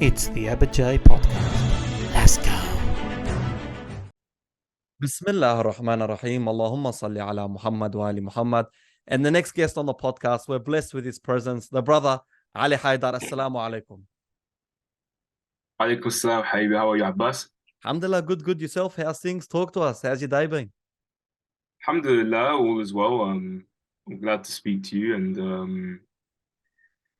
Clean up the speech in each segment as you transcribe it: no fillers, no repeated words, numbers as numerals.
It's the Abba podcast. Let's go. Bismillah ar-Rahman ar-Rahim. Allahumma salli ala Muhammad wa ali Muhammad. And the next guest on the podcast, we're blessed with his presence, the brother Ali Haidar. Assalamu alaikum. Alaikum assalam, Habibi. How are you, Abbas? Alhamdulillah, good yourself. How's things? Talk to us. How's your day been? Alhamdulillah, all is well. I'm glad to speak to you, and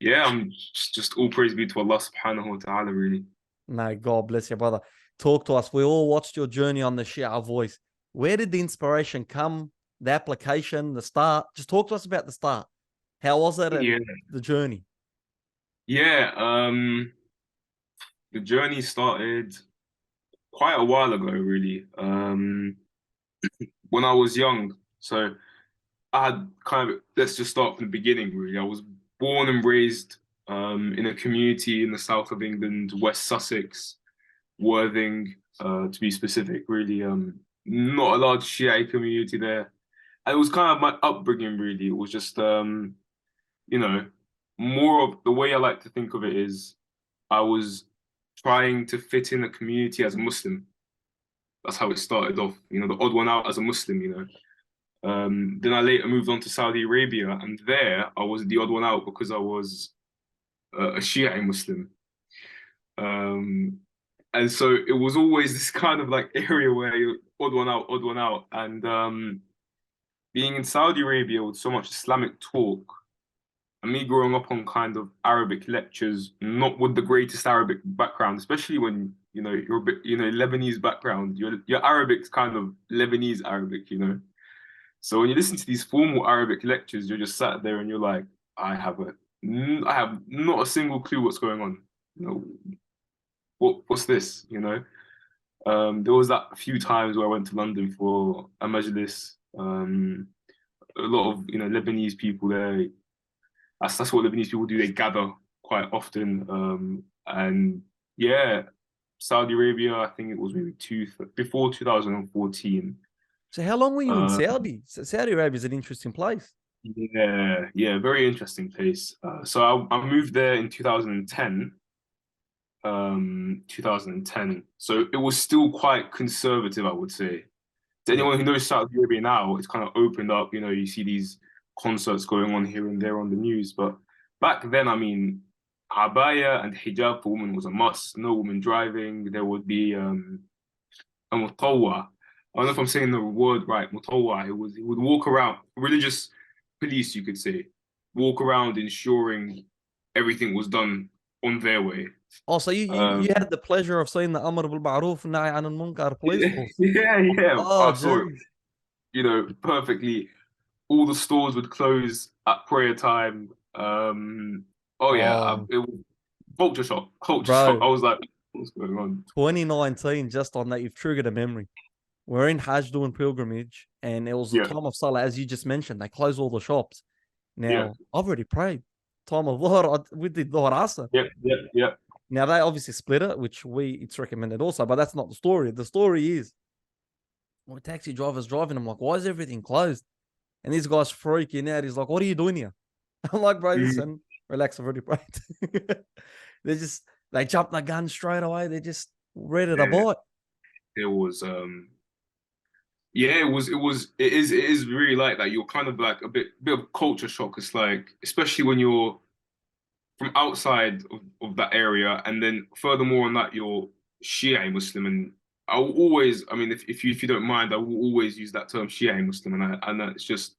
yeah, I'm just all praise be to Allah subhanahu wa ta'ala, really. No, God bless you, brother. Talk to us. We all watched your journey on the Shia Voice. Where did the inspiration come? The application, the start? Just talk to us about the start. How was it Yeah, and the journey? yeah. The journey started quite a while ago, really. When I was young. So I had kind of, let's just start from the beginning, really. I was born and raised in a community in the south of England, West Sussex, Worthing, to be specific, really. Not a large Shiite community there. And it was kind of my upbringing, really. It was just, you know, more of the way I like to think of it is I was trying to fit in a community as a Muslim. That's how it started off, the odd one out as a Muslim. Then I later moved on to Saudi Arabia, and there I was the odd one out because I was a Shiite Muslim. And so it was always this kind of like area where you're odd one out, odd one out. And being in Saudi Arabia with so much Islamic talk, and me growing up on kind of Arabic lectures, not with the greatest Arabic background, especially when you're a bit, Lebanese background, your Arabic's kind of Lebanese Arabic. So when you listen to these formal Arabic lectures, you're just sat there and you're like, I have not a single clue what's going on. What's this? There was that few times where I went to London for a majlis. A lot of Lebanese people there. That's what Lebanese people do. They gather quite often. And yeah, Saudi Arabia. I think it was maybe before 2014. So how long were you in Uh, Saudi? Saudi Arabia is an interesting place. yeah, very interesting place. So I moved there in 2010. 2010. So it was still quite conservative, I would say. To Yeah. anyone who knows Saudi Arabia now, it's kind of opened up. You see these concerts going on here and there on the news. But back then, I mean, abaya and hijab for women was a must. No woman driving. There would be a mutawwa. I don't know if I'm saying the word right, mutawwa. He would walk around, religious police, you could say, walk around ensuring everything was done on their way. Oh, so you Um, had the pleasure of seeing the Amr bil Ma'ruf Nahi Anil Munkar police yeah, force. yeah, Oh, I saw it, geez. perfectly. All the stores would close at prayer time. Oh yeah, Oh, it was culture shock, culture shock. bro, I was like, what's going on? 2019, just on that, you've triggered a memory. We're in Hajj doing pilgrimage, and it was the Yeah, time of Salah, as you just mentioned. They close all the shops. yeah, Now, I've already prayed. Time of Dhuhr, we did Dhuhr Asr. yeah, yeah, yeah, Now, they obviously split it, which it's recommended also, but that's not the story. The story is, well, taxi driver's driving. I'm like, why is everything closed? And this guy's freaking out. He's like, what are you doing here? I'm like, bro, mm, listen, relax, I've already prayed. They jump the gun straight away. They're just ready to yeah. bite. There was yeah, it is really like that. You're kind of like a bit of culture shock. It's like, especially when you're from outside of that area, and then furthermore on that, you're Shia Muslim. And I will always, I mean, if you don't mind, I will always use that term Shia Muslim. And it's just,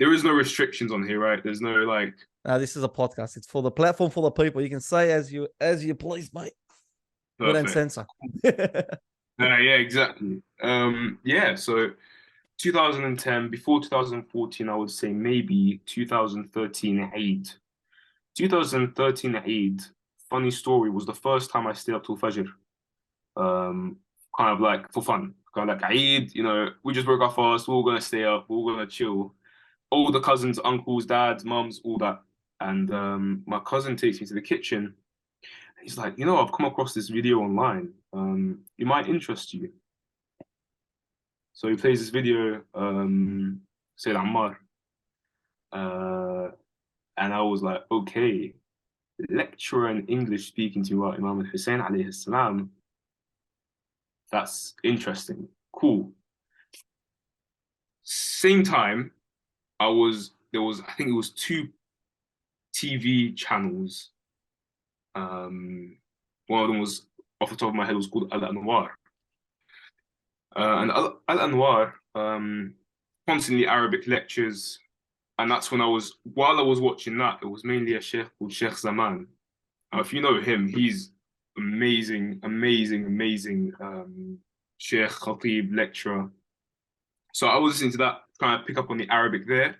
there is no restrictions on here, right? There's no like This is a podcast. It's for the platform, for the people. You can say as you please, mate. We don't perfect. censor. Yeah, exactly. Yeah, so 2010, before 2014, I would say maybe 2013 Eid. 2013 Eid, funny story, was the first time I stayed up till Fajr. Um, Kind of like for fun. Kind of like Eid, we just broke our fast, we're all gonna stay up, we're all gonna chill. All the cousins, uncles, dads, mums, all that. And my cousin takes me to the kitchen. He's like, I've come across this video online. It might interest you. So he plays this video, Sayyid Ammar. Uh, and I was like, okay. lecturer in English speaking to me about Imam al-Hussein alayhi salam. That's interesting. Cool. Same time, there was I think it was two TV channels. One of them was, off the top of my head, was called Al Anwar. And Al Anwar, constantly Arabic lectures. And that's when while I was watching that, it was mainly a sheikh called Sheikh Zaman. If you know him, he's amazing, amazing, amazing sheikh, khatib, lecturer. So I was listening to that, trying to pick up on the Arabic there.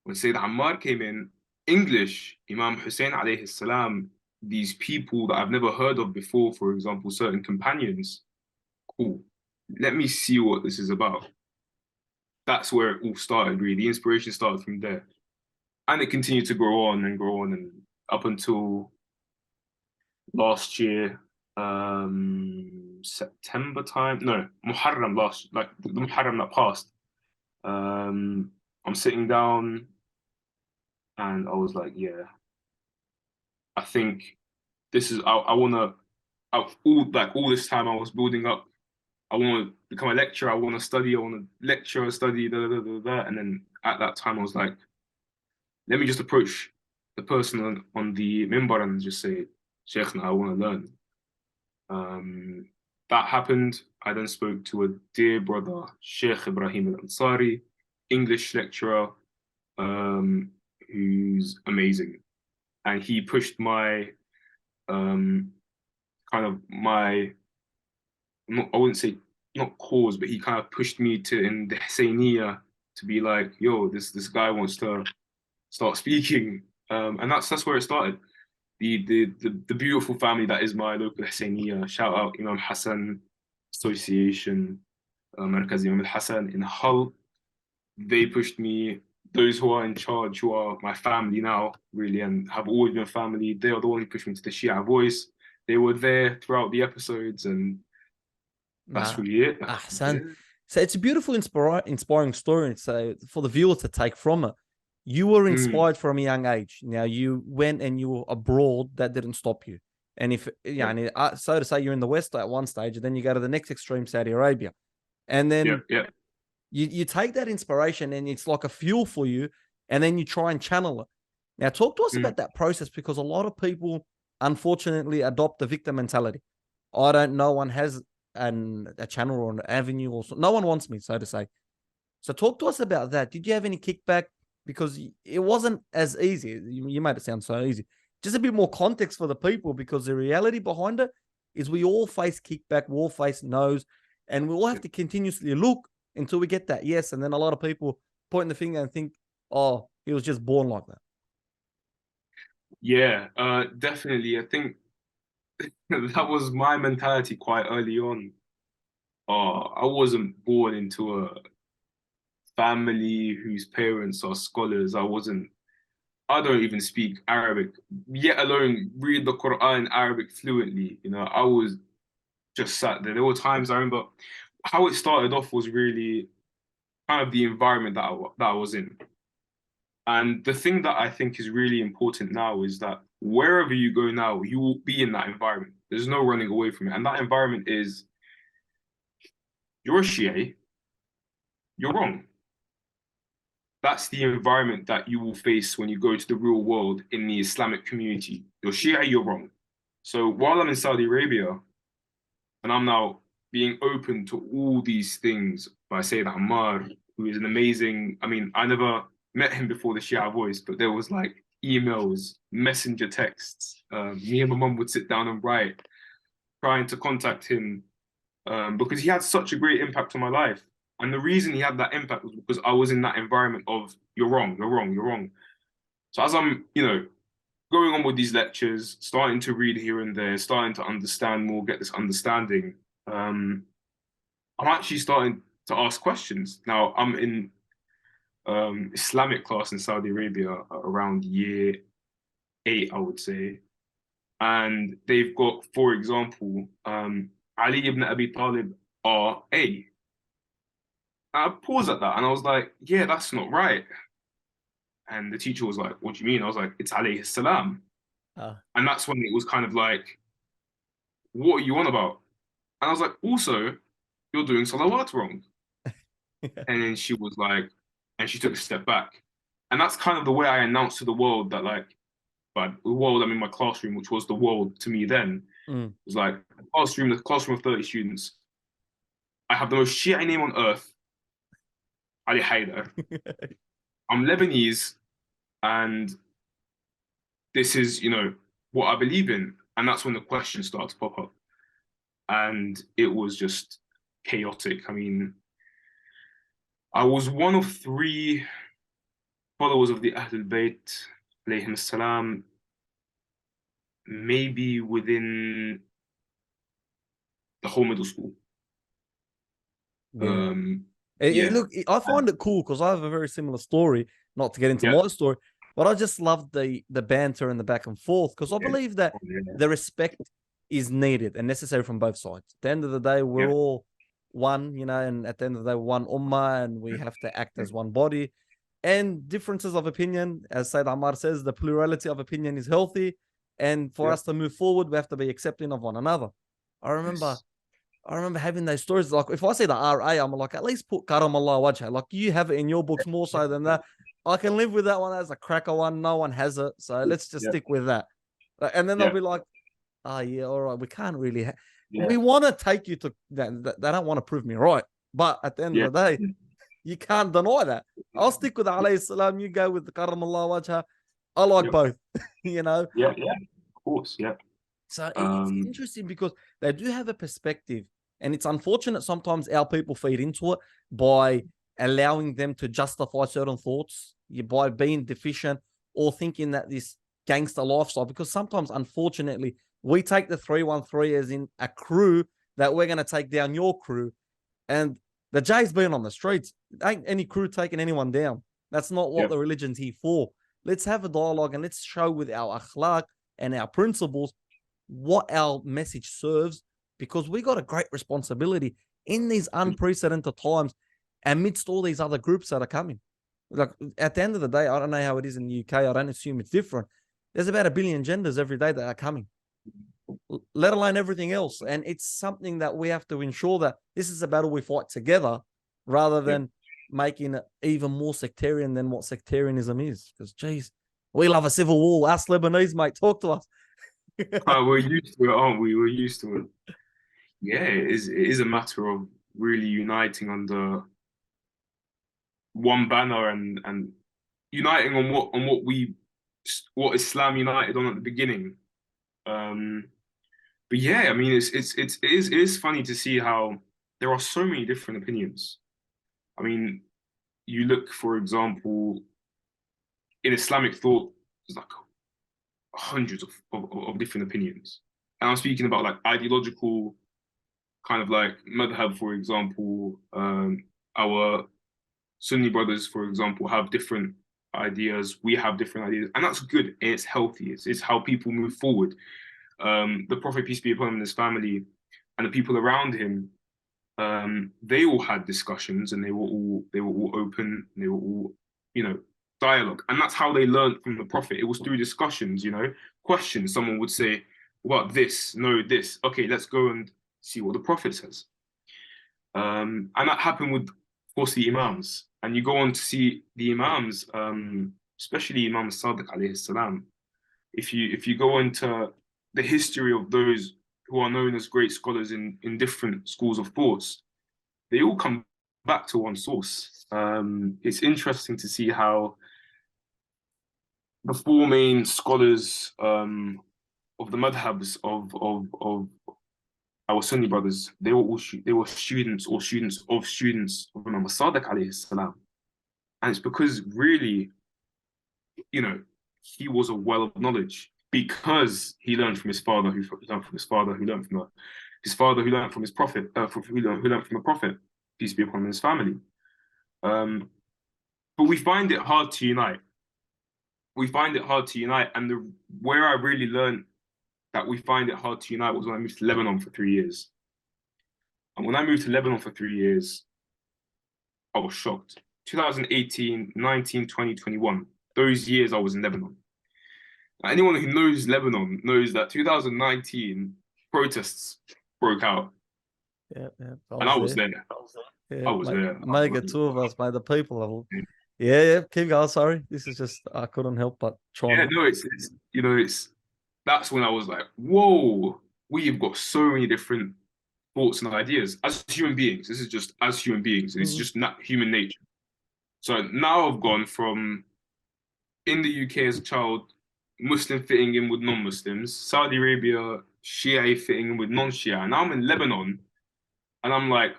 When Sayyid Ammar came in, English, Imam Hussein alayhi salam, these people that I've never heard of before, for example, certain companions, cool. Let me see what this is about. That's where it all started, really. The inspiration started from there. And it continued to grow on and up until last year, September time. No, Muharram the Muharram that passed. I'm sitting down and I was like, yeah, I think this is, I want to, all this time I was building up, I want to become a lecturer, I want to study, I want to lecture, study, and then at that time I was like, let me just approach the person on the minbar and just say, Sheikhna, I want to learn. That happened. I then spoke to a dear brother, Sheikh Ibrahim al-Ansari, English lecturer, who's amazing. And he pushed my, I wouldn't say not cause, but he kind of pushed me in the Husseiniya to be like, yo, this guy wants to start speaking. And that's where it started. The beautiful family that is my local Husseiniya. Shout out Imam Hassan Association, Markaz Imam Hassan in Hull. They pushed me. Those who are in charge, who are my family now, really, and have always been family, they are the ones who pushed me to the Shia Voice. They were there throughout the episodes, and that's really it. Ahsan. So it's a beautiful, inspiring story. So for the viewer to take from it, you were inspired from a young age. Now you went and you were abroad. That didn't stop you. And if so to say, you're in the West at one stage, and then you go to the next extreme, Saudi Arabia, and then you take that inspiration, and it's like a fuel for you, and then you try and channel it. Now talk to us about that process, because a lot of people unfortunately adopt the victim mentality. No one has a channel or an avenue, or no one wants me, so to say. So talk to us about that. Did you have any kickback? Because it wasn't as easy. You made it sound so easy. Just a bit more context for the people, because the reality behind it is we all face kickback, we all face no's, and we all have to continuously look until we get that yes. And then a lot of people point the finger and think, oh, he was just born like that. Yeah, definitely. I think that was my mentality quite early on. I wasn't born into a family whose parents are scholars. I don't even speak Arabic, yet alone read the Quran in Arabic fluently. I was just sat there. There were times I remember how it started off was really kind of the environment that I was in. And the thing that I think is really important now is that wherever you go now, you will be in that environment. There's no running away from it. And that environment is, you're a Shia, you're wrong. That's the environment that you will face when you go to the real world in the Islamic community. You're Shia, you're wrong. So while I'm in Saudi Arabia, and I'm now being open to all these things by Sayyid Ammar, who is an amazing, I never met him before the Shia Voice, but there was like emails, messenger texts. Me and my mum would sit down and write, trying to contact him, because he had such a great impact on my life. And the reason he had that impact was because I was in that environment of, you're wrong, you're wrong, you're wrong. So as I'm, going on with these lectures, starting to read here and there, starting to understand more, get this understanding, I'm actually starting to ask questions. Now, I'm in Islamic class in Saudi Arabia around year 8, I would say. And they've got, for example, Ali ibn Abi Talib R.A. I paused at that and I was like, yeah, that's not right. And the teacher was like, what do you mean? I was like, it's alayhi salam. And that's when it was kind of like, what are you on about? And I was like, also, you're doing salawat wrong. And then she was like, and she took a step back. And that's kind of the way I announced to the world that, like, but the world I'm in my classroom, which was the world to me then, was like the classroom of 30 students. I have the most Shia name on earth, Ali Haidar. I'm Lebanese, and this is, what I believe in. And that's when the questions start to pop up. And it was just chaotic. I mean, I was one of 3 followers of the Ahlul Bayt, alayhim salam, maybe within the whole middle school. Yeah. Yeah, Look, I find it cool because I have a very similar story. Not to get into my story, but I just love the banter and the back and forth because I believe that the respect is needed and necessary from both sides. At the end of the day, we're all one, and at the end of the day, one ummah, and we have to act as one body. And differences of opinion, as Said Ammar says, the plurality of opinion is healthy. And for us to move forward, we have to be accepting of one another. I remember having those stories. Like, if I see the RA, I'm like, at least put Karam Allah Wajha. Like, you have it in your books more so than that. I can live with that one as a cracker one. No one has it. So let's just stick with that. And then they'll be like, oh, yeah, all right. We can't really. We want to take you to that. They don't want to prove me right. But at the end of the day, you can't deny that. I'll stick with alayhi salam. You go with the Karam Allah Wajha. I like both, Yeah, of course, yeah. So it's interesting because they do have a perspective, and it's unfortunate sometimes our people feed into it by allowing them to justify certain thoughts, by being deficient or thinking that this gangster lifestyle, because sometimes, unfortunately, we take the 313 as in a crew that we're going to take down your crew, and the J's been on the streets. Ain't any crew taking anyone down. That's not what the religion's here for. Let's have a dialogue and let's show with our akhlaq and our principles what our message serves, because we got a great responsibility in these unprecedented times amidst all these other groups that are coming. Like, at the end of the day, I don't know how it is in the UK. I don't assume it's different. There's about 1 billion genders every day that are coming, let alone everything else. And it's something that we have to ensure that this is a battle we fight together rather than making it even more sectarian than what sectarianism is. Because, geez, we love a civil war. Us Lebanese, mate, talk to us. We're used to it, aren't we? We're used to it. Yeah, it is a matter of really uniting under one banner and uniting on what Islam united on at the beginning. But yeah, I mean, it is funny to see how there are so many different opinions. I mean, you look, for example, in Islamic thought, there's like hundreds of different opinions. And I'm speaking about like ideological kind of like madhab, for example. Our Sunni brothers, for example, have different ideas. We have different ideas. And that's good and it's healthy. It's how people move forward. The Prophet, peace be upon him, and his family and the people around him, they all had discussions and they were all open, and they were all, dialogue. And that's how they learned from the Prophet. It was through discussions, questions. Someone would say, what this? No, this. Okay, let's go and see what the Prophet says. And that happened with, of course, the Imams. And you go on to see the Imams, especially Imam Sadiq alayhi salam. If you go into the history of those who are known as great scholars in different schools of thoughts, they all come back to one source. It's interesting to see how the 4 main scholars of the madhabs of our Sunni brothers, they were students of Imam Sadiq alayhi salam. And it's because really, he was a well of knowledge because he learned from his father, who learned from his father, who learned from his father, who learned from his prophet, who learned from the prophet, peace be upon him and his family. But we find it hard to unite. And where I really learned that we find it hard to unite was when I moved to Lebanon for 3 years. And when I moved to Lebanon for 3 years, I was shocked. 2018, 19, 20, 21, those years I was in Lebanon. Anyone who knows Lebanon knows that 2019 protests broke out, Yeah, yeah. I and I was was there. there. Yeah, I was there. I was mega two of us, mate. The people of yeah, yeah. Keep going. Sorry, this is just I couldn't help but chime yeah, in. no, it's you know, it's that's when I was like, whoa, we've got so many different thoughts and ideas as human beings. This is just as human beings, and it's Mm. just not human nature. So now I've gone from in the UK as a child, Muslim fitting in with non-Muslims, Saudi Arabia, Shia fitting in with non-Shia. Now I'm in Lebanon, and I'm like,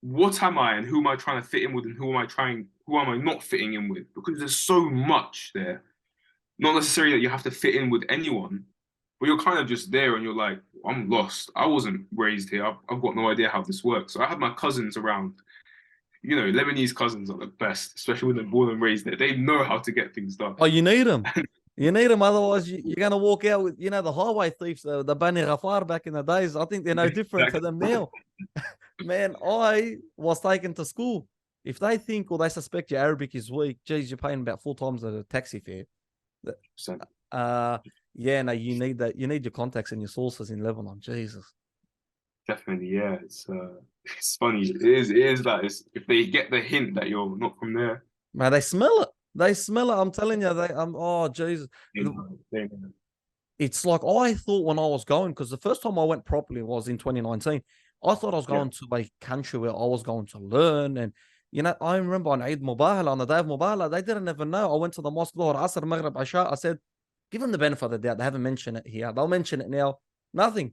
what am I, and who am I trying to fit in with, and who am I not fitting in with? Because there's so much there. Not necessarily that you have to fit in with anyone, but you're kind of just there, and you're like, I'm lost. I wasn't raised here. I've got no idea how this works. So I had my cousins around. You know, Lebanese cousins are the best, especially when they're born and raised there. They know how to get things done. Oh, you need them. You need them, otherwise you're gonna walk out with the highway thieves, the Bani Ghafar back in the days. I think they're no different to them now. Man, I was taken to school. If they think or they suspect your Arabic is weak, geez, you're paying about 4 times a taxi fare. So, Uh, yeah, no, you need that. You need your contacts and your sources in Lebanon. Jesus. definitely, yeah. It's funny. It is that if they get the hint that you're not from there, Man, they smell it. They smell it. I'm telling you, oh Jesus. they It's like I thought when I was going, because the first time I went properly was in 2019. I thought I was yeah, going to a country where I was going to learn. And I remember on Eid Mubahala, on the day of Mubahala, they didn't even know. I went to the mosque, Dhuhr, Asr, Maghrib, Isha. I said, give them the benefit of the doubt. They haven't mentioned it here. They'll mention it now. Nothing.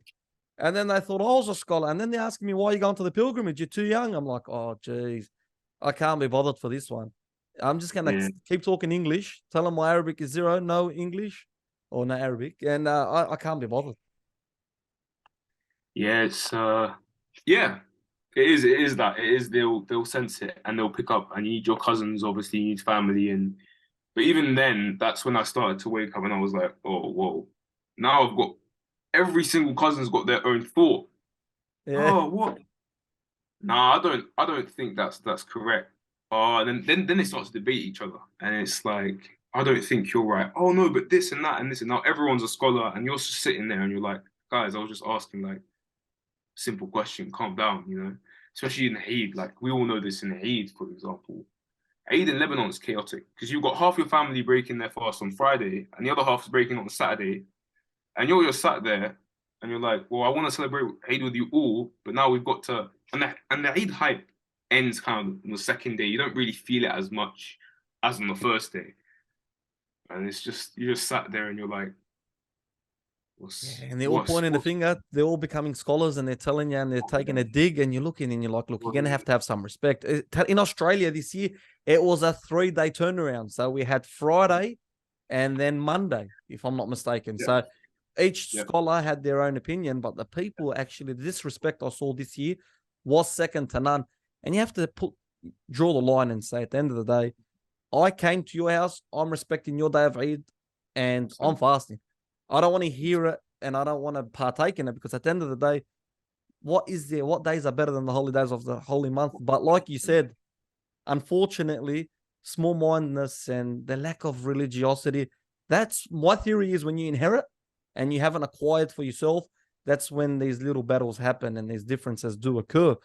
And then they thought I was a scholar. And then they asked me, why are you going to the pilgrimage? You're too young. I'm like, oh, geez, I can't be bothered for this one. I'm just going to yeah, keep talking English, tell them my Arabic is zero, no English or no Arabic. And I can't be bothered. yeah. Yeah. It is that. It is they'll sense it and they'll pick up. And you need your cousins, obviously, you need family, and but even then, that's when I started to wake up and I was like, oh, whoa. Now I've got every single cousin's got their own thought. Yeah. Oh, what? Nah, I don't think that's correct. Oh, and then they start to debate each other. And it's like, I don't think you're right. Oh no, but this and that and this and now everyone's a scholar and you're just sitting there and you're like, guys, I was just asking like simple question, calm down, you know? Especially in Eid, like we all know this in Eid, for example. Eid in Lebanon is chaotic because you've got half your family breaking their fast on Friday and the other half is breaking on Saturday. And you're just sat there and you're like, well, I want to celebrate Eid with you all, but now we've got to, and the Eid hype ends kind of on the second day. You don't really feel it as much as on the first day. And it's just, you just sat there and you're like, Yeah, what's, and they're all what's, pointing the what's, finger. They're all becoming scholars, and they're telling you, and they're taking a dig. And you're looking, and you're like, "Look, you're gonna have to have some respect." In Australia this year, it was a 3-day turnaround. So we had Friday, and then Monday, if I'm not mistaken. yeah, So each yeah, scholar had their own opinion, but the people actually, the disrespect I saw this year was second to none. And you have to draw the line and say, at the end of the day, I came to your house. I'm respecting your day of Eid, and I'm fasting. I don't want to hear it, and I don't want to partake in it, because at the end of the day, what is there? What days are better than the holy days of the holy month? But like you said, unfortunately, small mindedness and the lack of religiosity, that's my theory, is when you inherit and you haven't acquired for yourself, that's when these little battles happen and these differences do occur.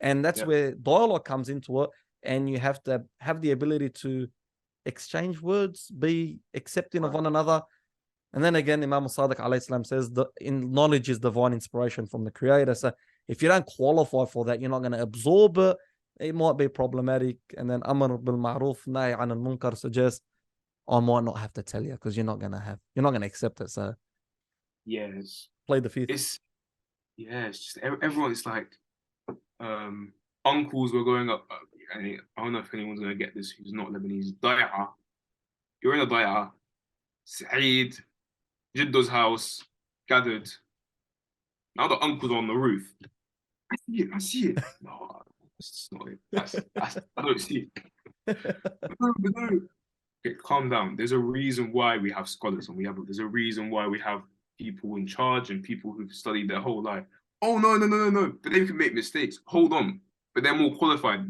And that's yeah, where dialogue comes into it. And you have to have the ability to exchange words, be accepting of one another. And then again, Imam Sadiq alayhi salam says that in knowledge is divine inspiration from the creator. So if you don't qualify for that, you're not going to absorb it. It might be problematic. And then Amr bil Ma'ruf, Nahi an al Munkar suggests, I might not have to tell you, because you're not going to accept it. So yeah. play the fifth. It's just everyone's like, uncles were going up. I don't know if anyone's gonna get this who's not Lebanese. Daya, you're in a daya. Saeed, Jiddo's house, gathered. Now the uncle's on the roof. I see it. I see it. No, that's not it. I don't see it. No. Okay, calm down. There's a reason why we have scholars and there's a reason why we have people in charge and people who've studied their whole life. Oh no. But they can make mistakes. Hold on. But they're more qualified.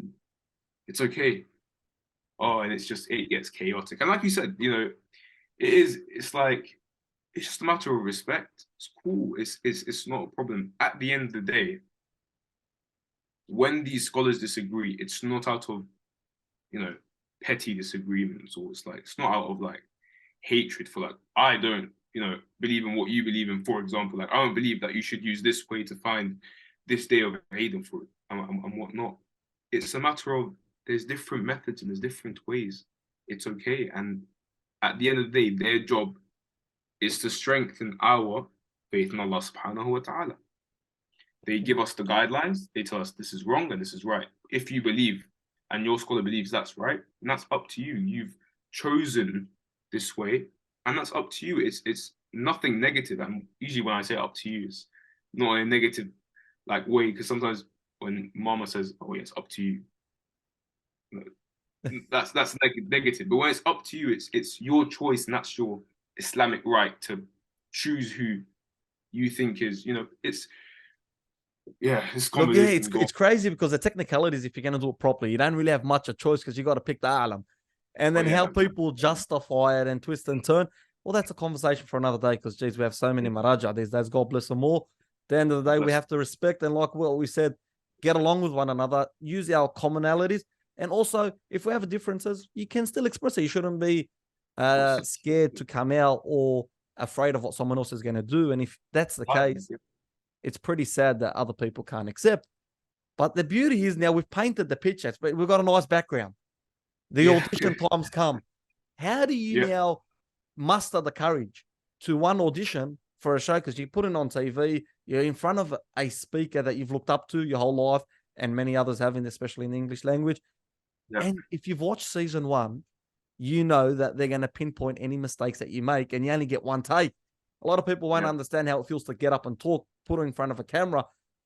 It's okay. Oh, and it gets chaotic. And like you said, it's like it's just a matter of respect. It's cool. It's not a problem. At the end of the day, when these scholars disagree, it's not out of, petty disagreements, or it's not out of like hatred for like, I don't, believe in what you believe in. For example, like, I don't believe that you should use this way to find this day of Haidar for it and whatnot. It's a matter of, there's different methods and there's different ways. It's okay. And at the end of the day, their job is to strengthen our faith in Allah subhanahu wa ta'ala. They give us the guidelines. They tell us this is wrong and this is right. If you believe and your scholar believes that's right, then that's up to you. You've chosen this way, and that's up to you. It's nothing negative. And usually when I say up to you, it's not in a negative like way, because sometimes when mama says, "Oh yeah, it's up to you," that's negative. But when it's up to you, it's your choice, and that's your Islamic right to choose who you think is, it's Look, conversation. it's crazy because the technicalities, if you're going to do it properly, you don't really have much of choice because you got to pick the alam. And then how people justify it and twist and turn, well, that's a conversation for another day, because, geez, we have so many maraja these days, God bless them all. At the end of the day, we have to respect, and like what we said, get along with one another, use our commonalities. And also, if we have differences, you can still express it. You shouldn't be scared to come out or afraid of what someone else is going to do. And if that's the case, it's pretty sad that other people can't accept. But the beauty is now we've painted the picture, but we've got a nice background. The audition times come. How do you now muster the courage to one audition for a show? Because you put it on TV, you're in front of a speaker that you've looked up to your whole life, and many others haven't, especially in the English language. And if you've watched season 1, you know that they're going to pinpoint any mistakes that you make, and you only get one take. A lot of people won't understand how it feels to get up and talk, put it in front of a camera,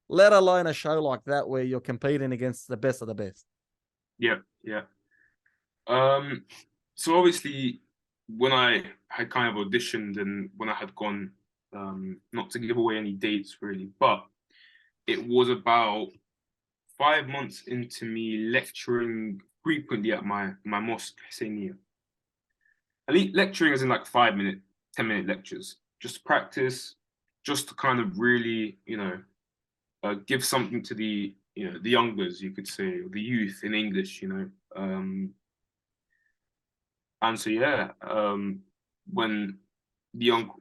let alone a show like that where you're competing against the best of the best. Yeah. So obviously, when I had kind of auditioned and when I had gone, not to give away any dates really, but it was about 5 months into me lecturing frequently at my mosque, Husseiniya. Lecturing as in like 5-minute, 10-minute lectures, just to practice, just to kind of really, give something to the, the youngers, you could say, or the youth in English, And so, when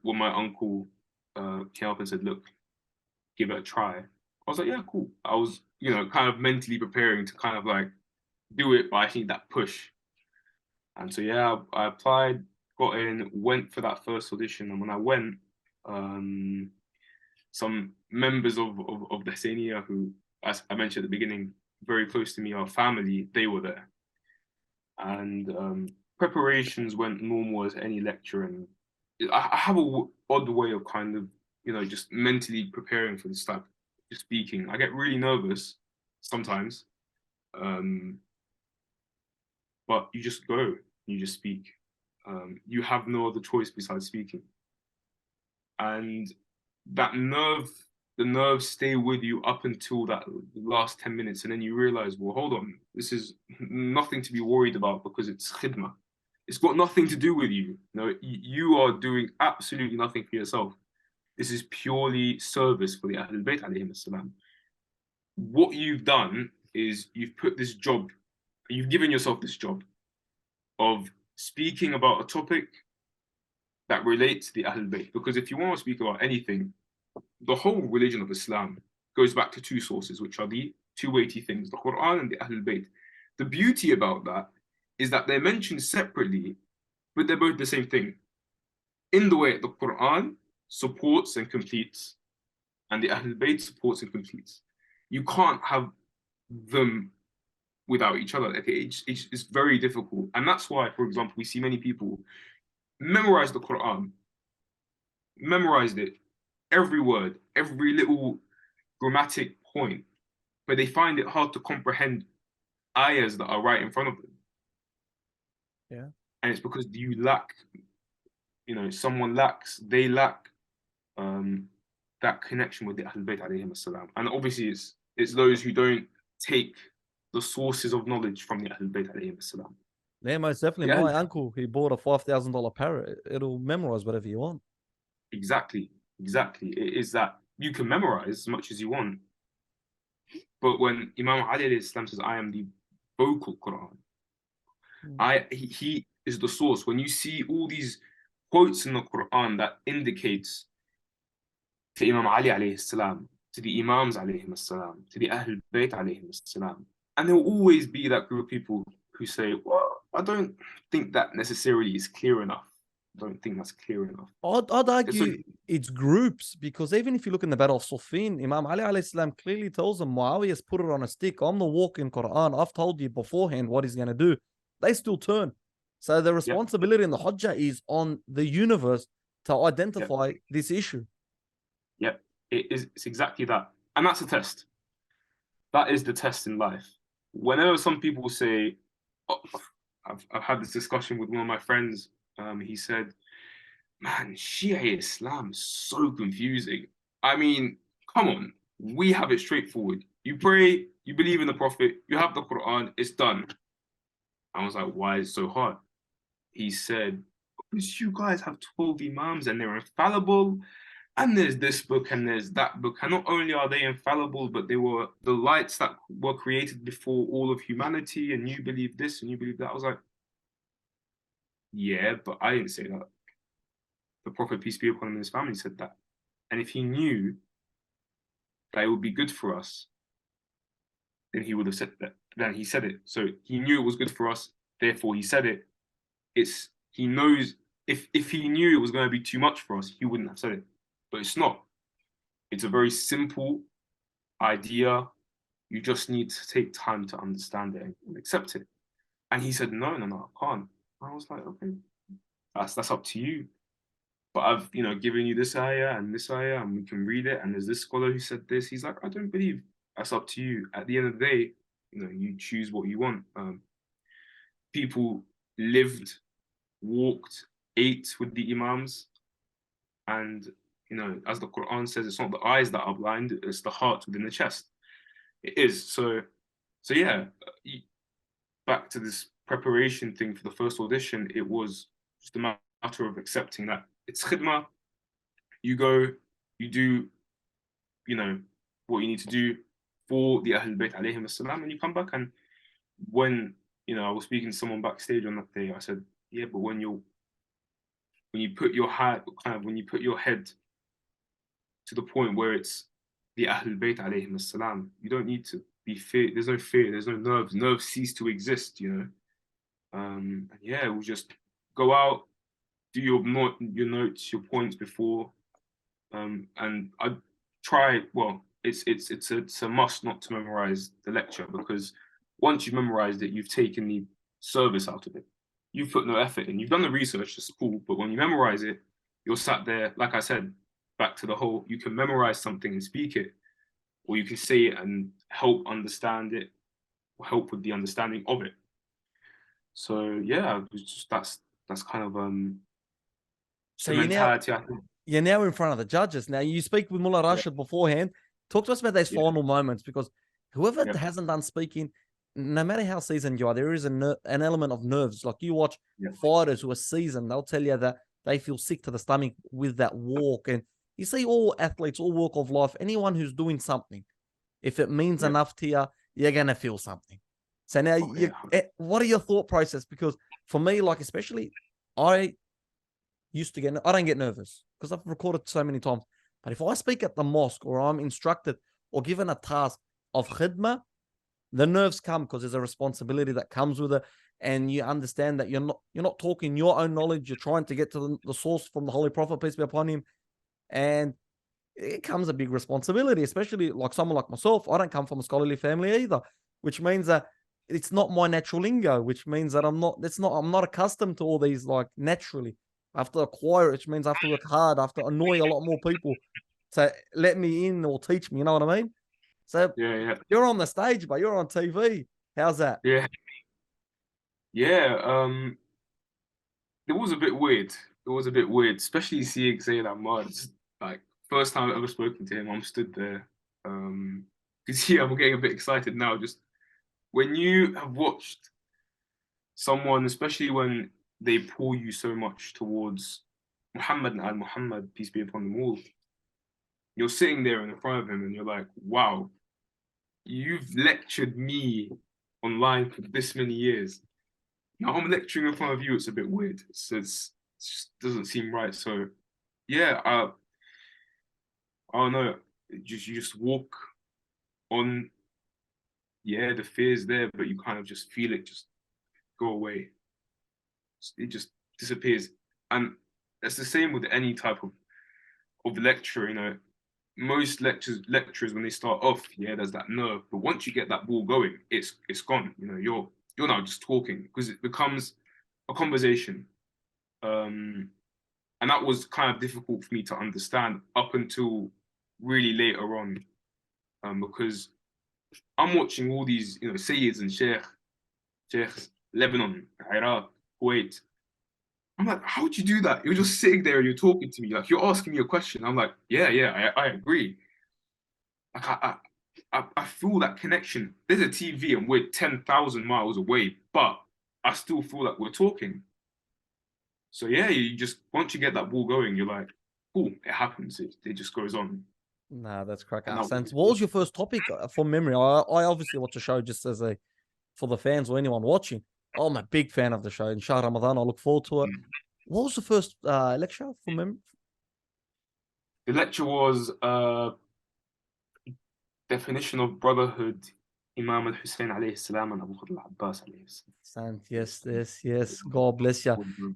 my uncle came up and said, "Look, give it a try," I was like, "Yeah, cool." I was, kind of mentally preparing to kind of like do it, but I need that push. And so, I applied, got in, went for that first audition, and when I went, some members of the Hassaniya, who, as I mentioned at the beginning, very close to me, our family, they were there. And preparations went normal as any lecture, and I have a odd way of kind of, just mentally preparing for this type of speaking. I get really nervous sometimes, but you just go, you just speak. You have no other choice besides speaking. And the nerves stay with you up until that last 10 minutes. And then you realize, well, hold on, this is nothing to be worried about, because it's khidmah. It's got nothing to do with you. You are doing absolutely nothing for yourself. This is purely service for the Ahlul Bayt alayhim as-salam. What you've done is you've given yourself this job of speaking about a topic that relates to the Ahlul Bayt. Because if you want to speak about anything, the whole religion of Islam goes back to 2 sources, which are the 2 weighty things, the Quran and the Ahlul Bayt. The beauty about that is that they're mentioned separately, but they're both the same thing. In the way the Quran supports and completes, and the Ahlul Bayt supports and completes. You can't have them without each other. Okay, it's very difficult. And that's why, for example, we see many people memorize the Quran, memorized it, every word, every little grammatic point, but they find it hard to comprehend ayahs that are right in front of them. Yeah. And it's because you lack, they lack that connection with the Ahlul Bayt alayhim as-salam. And obviously it's those who don't take the sources of knowledge from the Ahlul Bayt alayhim as-salam. Yeah, most definitely. My uncle, he bought a $5,000 parrot. It'll memorize whatever you want. Exactly. It is that you can memorize as much as you want, but when Imam Ali alayhi salam says, "I am the vocal Quran," he is the source. When you see all these quotes in the Quran that indicates to Imam Ali alayhi salam, to the Imams alayhi salam, to the Ahlul Bayt alayhi salam, and there will always be that group of people who say, "Well, I don't think that necessarily is clear enough. I don't think that's clear enough." I'd argue So, it's groups, because even if you look in the Battle of Siffin, Imam Ali alayhi salam clearly tells them, Muawiyah's put it on a stick. I'm the walking Quran. I've told you beforehand what he's going to do. They still turn. So the yeah, responsibility in the Hujjah is on the universe to yeah, identify this issue. yeah. It's exactly that, and that's a test. That is the test in life. Whenever some people say, oh, I've had this discussion with one of my friends. He said, "Man, Shia Islam is so confusing. I mean, come on, we have it straightforward. You pray, you believe in the Prophet, you have the Quran, it's done." I was like, "Why is it so hard?" He said, "Because you guys have 12 Imams and they're infallible, and there's this book and there's that book, and not only are they infallible, but they were the lights that were created before all of humanity, and you believe this and you believe that." I was like, "Yeah, but I didn't say that. The Prophet, peace be upon him, and his family said that. And if he knew that it would be good for us, then he would have said that. Then he said it. So he knew it was good for us, therefore he said it. He knows if he knew it was going to be too much for us, he wouldn't have said it. But it's not. It's a very simple idea. You just need to take time to understand it and accept it." And he said, "No, I can't." I was like, "Okay, that's up to you. But I've given you this ayah, and we can read it. And there's this scholar who said this." He's like, "I don't believe. That's up to you. At the end of the day, you choose what you want." People lived, walked, ate with the imams, and as the Quran says, it's not the eyes that are blind; it's the heart within the chest. It is. So yeah. Back to this preparation thing for the first audition, it was just a matter of accepting that it's khidmah. You go, you do, what you need to do for the Ahlul Bayt alayhim assalam, and you come back. And when, I was speaking to someone backstage on that day, I said, "Yeah, but when you put your when you put your head to the point where it's the Ahlul Bayt alayhim assalam, you don't need to be fear. There's no fear. There's no nerves. Nerves cease to exist. Yeah, we'll just go out, do your notes, your points before, and I try. Well, it's a must not to memorize the lecture, because once you've memorized it, you've taken the service out of it. You've put no effort in. You've done the research, it's cool, but when you memorize it, you're sat there. Like I said, back to the whole, you can memorize something and speak it, or you can say it and help understand it, or help with the understanding of it. So yeah, that's kind of So the mentality, I think. you're now in front of the judges. Now you speak with Mullah Yeah, Rashid beforehand. Talk to us about those yeah, final moments, because whoever yeah, hasn't done speaking, no matter how seasoned you are, there is an element of nerves. Like you watch yeah, fighters who are seasoned, they'll tell you that they feel sick to the stomach with that walk. And you see all athletes, all walk of life, anyone who's doing something, if it means yeah. enough to you, you're going to feel something. So now, Oh, yeah. what are your thought process? Because for me, like especially, I I don't get nervous because I've recorded so many times. But if I speak at the mosque, or I'm instructed or given a task of khidmah, the nerves come, because there's a responsibility that comes with it. And you understand that you're not talking your own knowledge. You're trying to get to the source from the Holy Prophet, peace be upon him. And it comes a big responsibility, especially like someone like myself. I don't come from a scholarly family either, which means that it's not my natural lingo, which means that I'm not accustomed to all these like naturally. I have to acquire it, which means I have to work hard. I have to annoy a lot more people to let me in or teach me. You know what I mean? So Yeah, yeah, you're on the stage, but you're on TV. How's that? yeah, yeah. It was a bit weird. It was a bit weird, especially seeing Zayn Ahmad. Like first time I've ever spoken to him, I'm stood there. Because yeah, I'm getting a bit excited now. Just when you have watched someone, especially when they pull you so much towards Muhammad al Muhammad, peace be upon them all. You're sitting there in front of him and you're like, wow, you've lectured me online for this many years. Now I'm lecturing in front of you. It's a bit weird. It just doesn't seem right. So yeah, I don't know. You just walk on. Yeah, the fear's there, but you kind of just feel it just go away. It just disappears. And it's the same with any type of lecture, you know. Most lecturers when they start off, yeah, there's that nerve. But once you get that ball going, it's gone. You know, you're now just talking because it becomes a conversation. And that was kind of difficult for me to understand up until really later on. Because I'm watching all these, you know, Sayyids and Sheikhs, Lebanon, Iraq, Kuwait. I'm like, how would you do that? You're just sitting there and you're talking to me, like you're asking me a question. I'm like, yeah, I agree. Like I feel that connection. There's a TV and we're 10,000 miles away, but I still feel like we're talking. So yeah, you just once you get that ball going, you're like, cool, it happens. It just goes on. Nah, that's crack. And that Ahsan. What was your first topic from memory? I obviously watch the show just as a for the fans or anyone watching. I'm a big fan of the show. In Shah Ramadan, I look forward to it. What was the first lecture from memory? the lecture was definition of brotherhood, Imam al-Hussein alayhi salam and Abu Khadr al-Abbas alayhi salam. Yes. God bless you.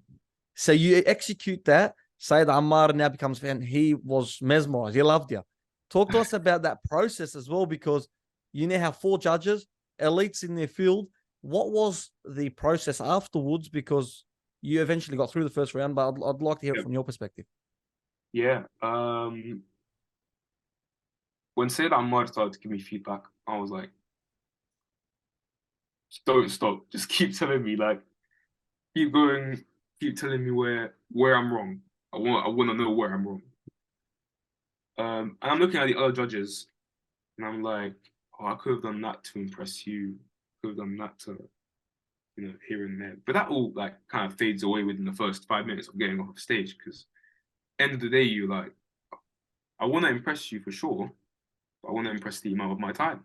So you execute that. Sayyid Ammar now becomes fan. He was mesmerized. He loved you. Talk to us about that process as well, because you now have 4 judges, elites in their field. What was the process afterwards? Because you eventually got through the first round, but I'd like to hear it from your perspective. Yeah. When Sayyid Ammar started to give me feedback, I was like, don't stop. Just keep telling me, like, keep going, keep telling me where I'm wrong. I want to know where I'm wrong. And I'm looking at the other judges, and I'm like, oh, I could have done that to impress you. Could have done that to, you know, here and there. But that all like kind of fades away within the first 5 minutes of getting off stage. Because end of the day, you like, I want to impress you for sure, but I want to impress the amount of my time.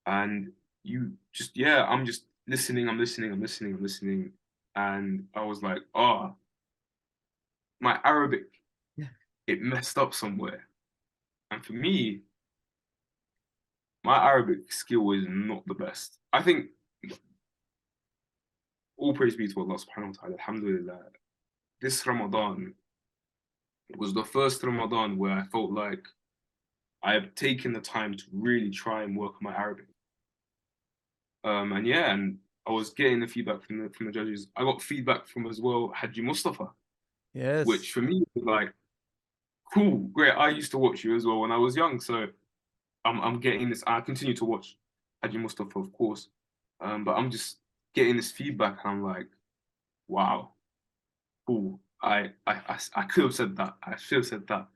And you just, yeah, I'm just listening. I'm listening. And I was like, oh, my Arabic, it messed up somewhere. And for me, my Arabic skill is not the best. I think all praise be to Allah subhanahu wa ta'ala, alhamdulillah. This Ramadan was the first Ramadan where I felt like I have taken the time to really try and work on my Arabic. And yeah, and I was getting the feedback from the judges. I got feedback from as well Haji Mustafa, Yes. which for me was like, cool, great. I used to watch you as well when I was young, so I'm getting this. I continue to watch Haji Mustafa, of course, but I'm just getting this feedback, and I'm like, wow, cool. I could have said that. I should have said that.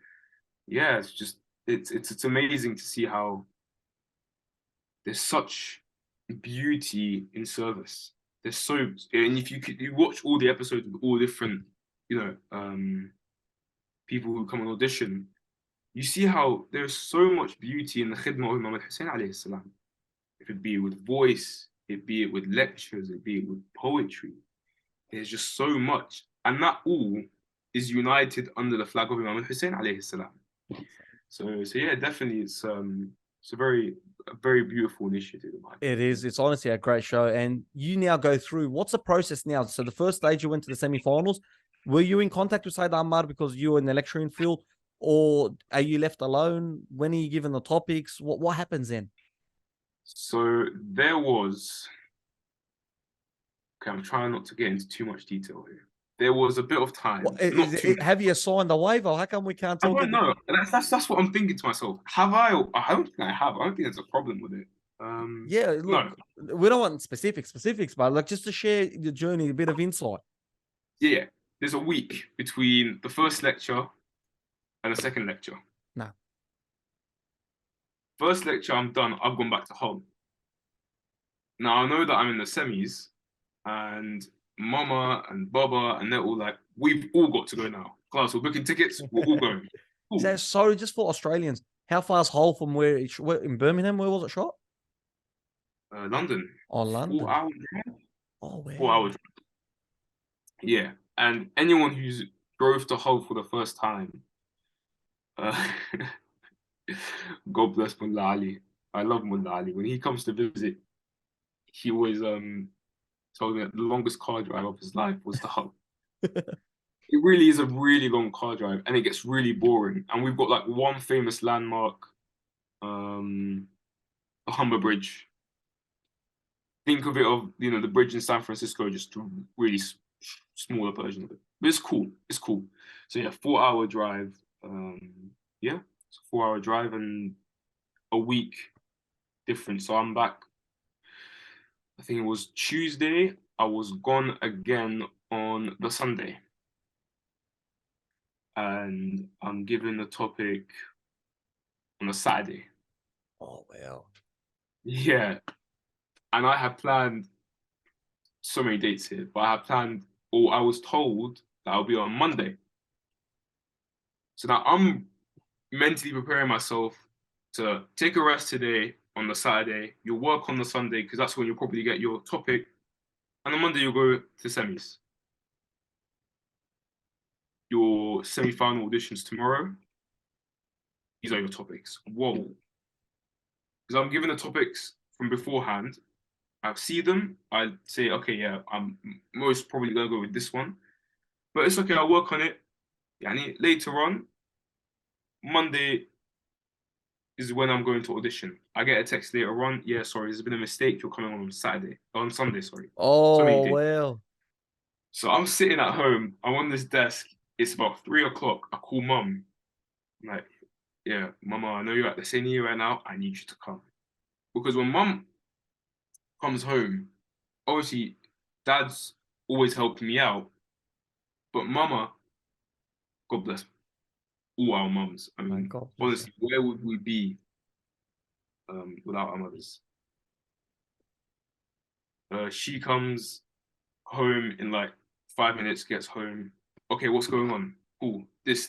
Yeah, it's just it's amazing to see how there's such beauty in service. There's so, and if you watch all the episodes with all different, you know, people who come on audition, you see how there's so much beauty in the khidmah of Imam al-Hussein alayhi salam. If it be with voice, it be it with lectures, it be it with poetry. There's just so much, and that all is united under the flag of Imam al-Hussein alayhi salam. So yeah, definitely, it's a very beautiful initiative. It is. It's honestly a great show. And you now go through, what's the process now? So the first stage, you went to the semifinals. Were you in contact with Sayyid Ammar because you were in the lecturing field, or are you left alone? When are you given the topics? What happens then? So there was, okay, I'm trying not to get into too much detail here. There was a bit of time. Have you signed a waiver? How come we can't talk? I don't know. That's what I'm thinking to myself. Have I? I don't think I have. I don't think there's a problem with it. Yeah, look, no. We don't want specifics, but like just to share the journey, a bit of insight. Yeah, there's a week between the first lecture and the second lecture. No. First lecture, I'm done. I've gone back to home. Now I know that I'm in the semis, and Mama and Baba, and they're all like, we've all got to go now. Class, we're booking tickets. We're all going. Cool. So just for Australians, how far's Hull from where in Birmingham? Where was it shot? London. Oh, London. 4 hours drive. Oh, wow. 4 hours. Yeah, and anyone who's drove to Hull for the first time, God bless Mullah Ali. I love Mullah Ali. When he comes to visit, he always told me that the longest car drive of his life was to Hull. It really is a really long car drive, and it gets really boring. And we've got like one famous landmark, the Humber Bridge. Think of it of the bridge in San Francisco, just a really smaller version of it. But it's cool. It's cool. So yeah, 4 hour drive. Yeah, it's a 4 hour drive and a week difference. So I'm back. I think it was Tuesday. I was gone again on the Sunday. And I'm given the topic on a Saturday. Oh, wow. Yeah. And I had planned so many dates here, but I had planned, or I was told that I'll be on Monday. So now I'm mentally preparing myself to take a rest today on the Saturday. You'll work on the Sunday because that's when you'll probably get your topic. And on Monday, you'll go to semis. Your semi-final auditions tomorrow. These are your topics. Whoa. Because I'm given the topics from beforehand. I see them. I say, okay, yeah, I'm most probably going to go with this one. But it's okay, I'll work on it. Yani, later on, Monday is when I'm going to audition. I get a text later on. Yeah, sorry, there's been a mistake. You're coming on Sunday, sorry. Oh, wow. So I'm sitting at home. I'm on this desk. It's about 3 o'clock. I call mum. I'm like, yeah, Mama, I know you're at the senior right now. I need you to come. Because when mum comes home, obviously, dad's always helping me out. But Mama, God bless all our mums. I mean, honestly, where would we be without our mothers? She comes home in like 5 minutes, gets home. Okay, what's going on? Cool. This.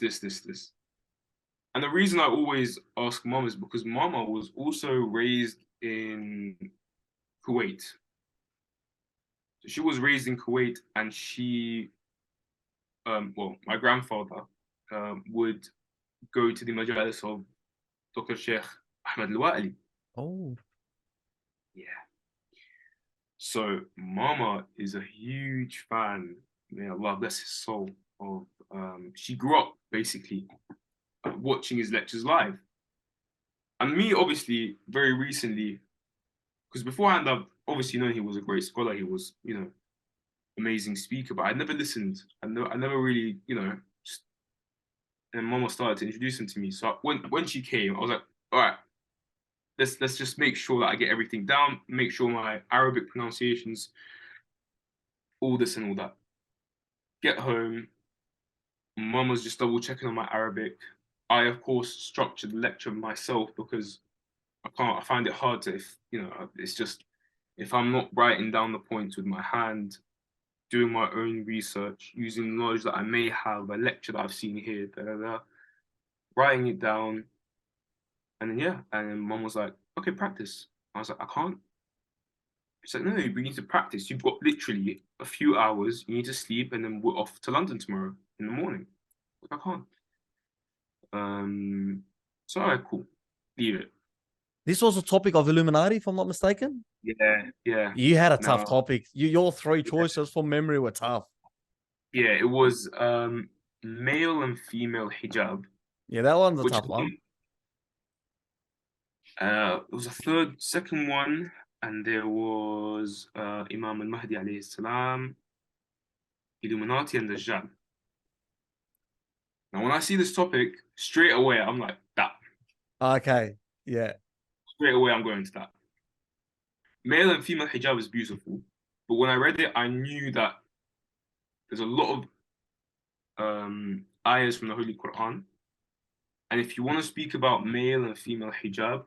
And the reason I always ask mom is because Mama was also raised in Kuwait. So she was raised in Kuwait, and my grandfather would go to the majalis of Dr. Sheikh Ahmed Al-Wa'ali. Oh. Yeah. So Mama is a huge fan, may Allah bless his soul, of she grew up basically watching his lectures live. And me, obviously, very recently, because beforehand I've obviously known he was a great scholar, he was, amazing speaker, but I never listened. I never really, just, and Mama started to introduce him to me. So when she came, I was like, all right, let's just make sure that I get everything down, make sure my Arabic pronunciations, all this and all that. Get home, Mum was just double checking on my Arabic. I, of course, structured the lecture myself because I find it hard to, it's just, if I'm not writing down the points with my hand, doing my own research, using knowledge that I may have, a lecture that I've seen here, writing it down. And then Mum was like, okay, practice. I was like, I can't. She's like, no, we need to practice. You've got literally a few hours. You need to sleep, and then we're off to London tomorrow in the morning. I can't. So all right, cool. Leave it. This was a topic of Illuminati, if I'm not mistaken. Yeah. You had a tough topic. Your three choices from memory were tough. Yeah, it was male and female hijab. Yeah, that one's a tough one. It was a second one, and there was Imam al-Mahdi alayhi salam, Illuminati, and Dajjal. Now, when I see this topic, straight away, I'm like, that. Okay, yeah. Straight away, I'm going to that. Male and female hijab is beautiful, but when I read it, I knew that there's a lot of ayahs from the Holy Quran. And if you want to speak about male and female hijab,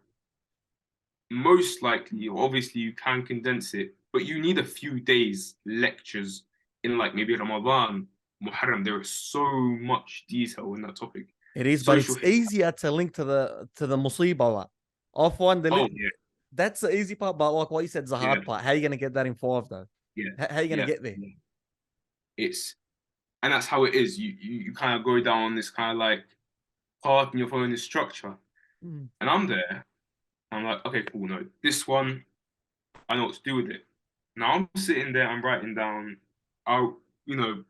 most likely, obviously, you can condense it, but you need a few days lectures in like maybe Ramadan, Muharram, there is so much detail in that topic. It is, but Social it's easier to link to the musibah. I find Oh yeah, that's the easy part, but like what you said is the yeah, hard part. How are you going to get that in 5 though? yeah, How are you going to yeah, get there? yeah. It's and that's how it is. You kind of go down this kind of like path and you're following this structure. Mm. And I'm there. I'm like, okay, cool. No, this one, I know what to do with it. Now I'm sitting there. I'm writing down. I,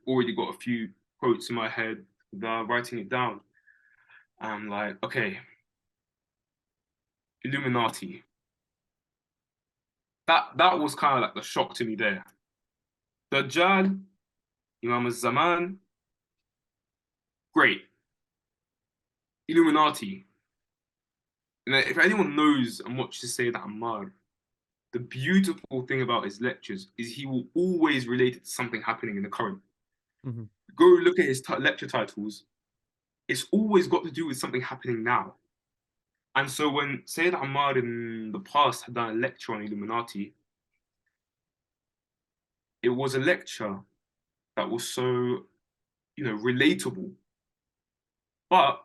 already got a few quotes in my head. Writing it down. I'm like, okay, Illuminati. That was kind of like the shock to me there. Dajjal, Imam al-Zaman, great. Illuminati. And if anyone knows and watches Sayyid Ammar, the beautiful thing about his lectures is he will always relate it to something happening in the current. Mm-hmm. Go look at his lecture titles. It's always got to do with something happening now. And so when Sayyid Ammar in the past had done a lecture on Illuminati, it was a lecture that was so, relatable. But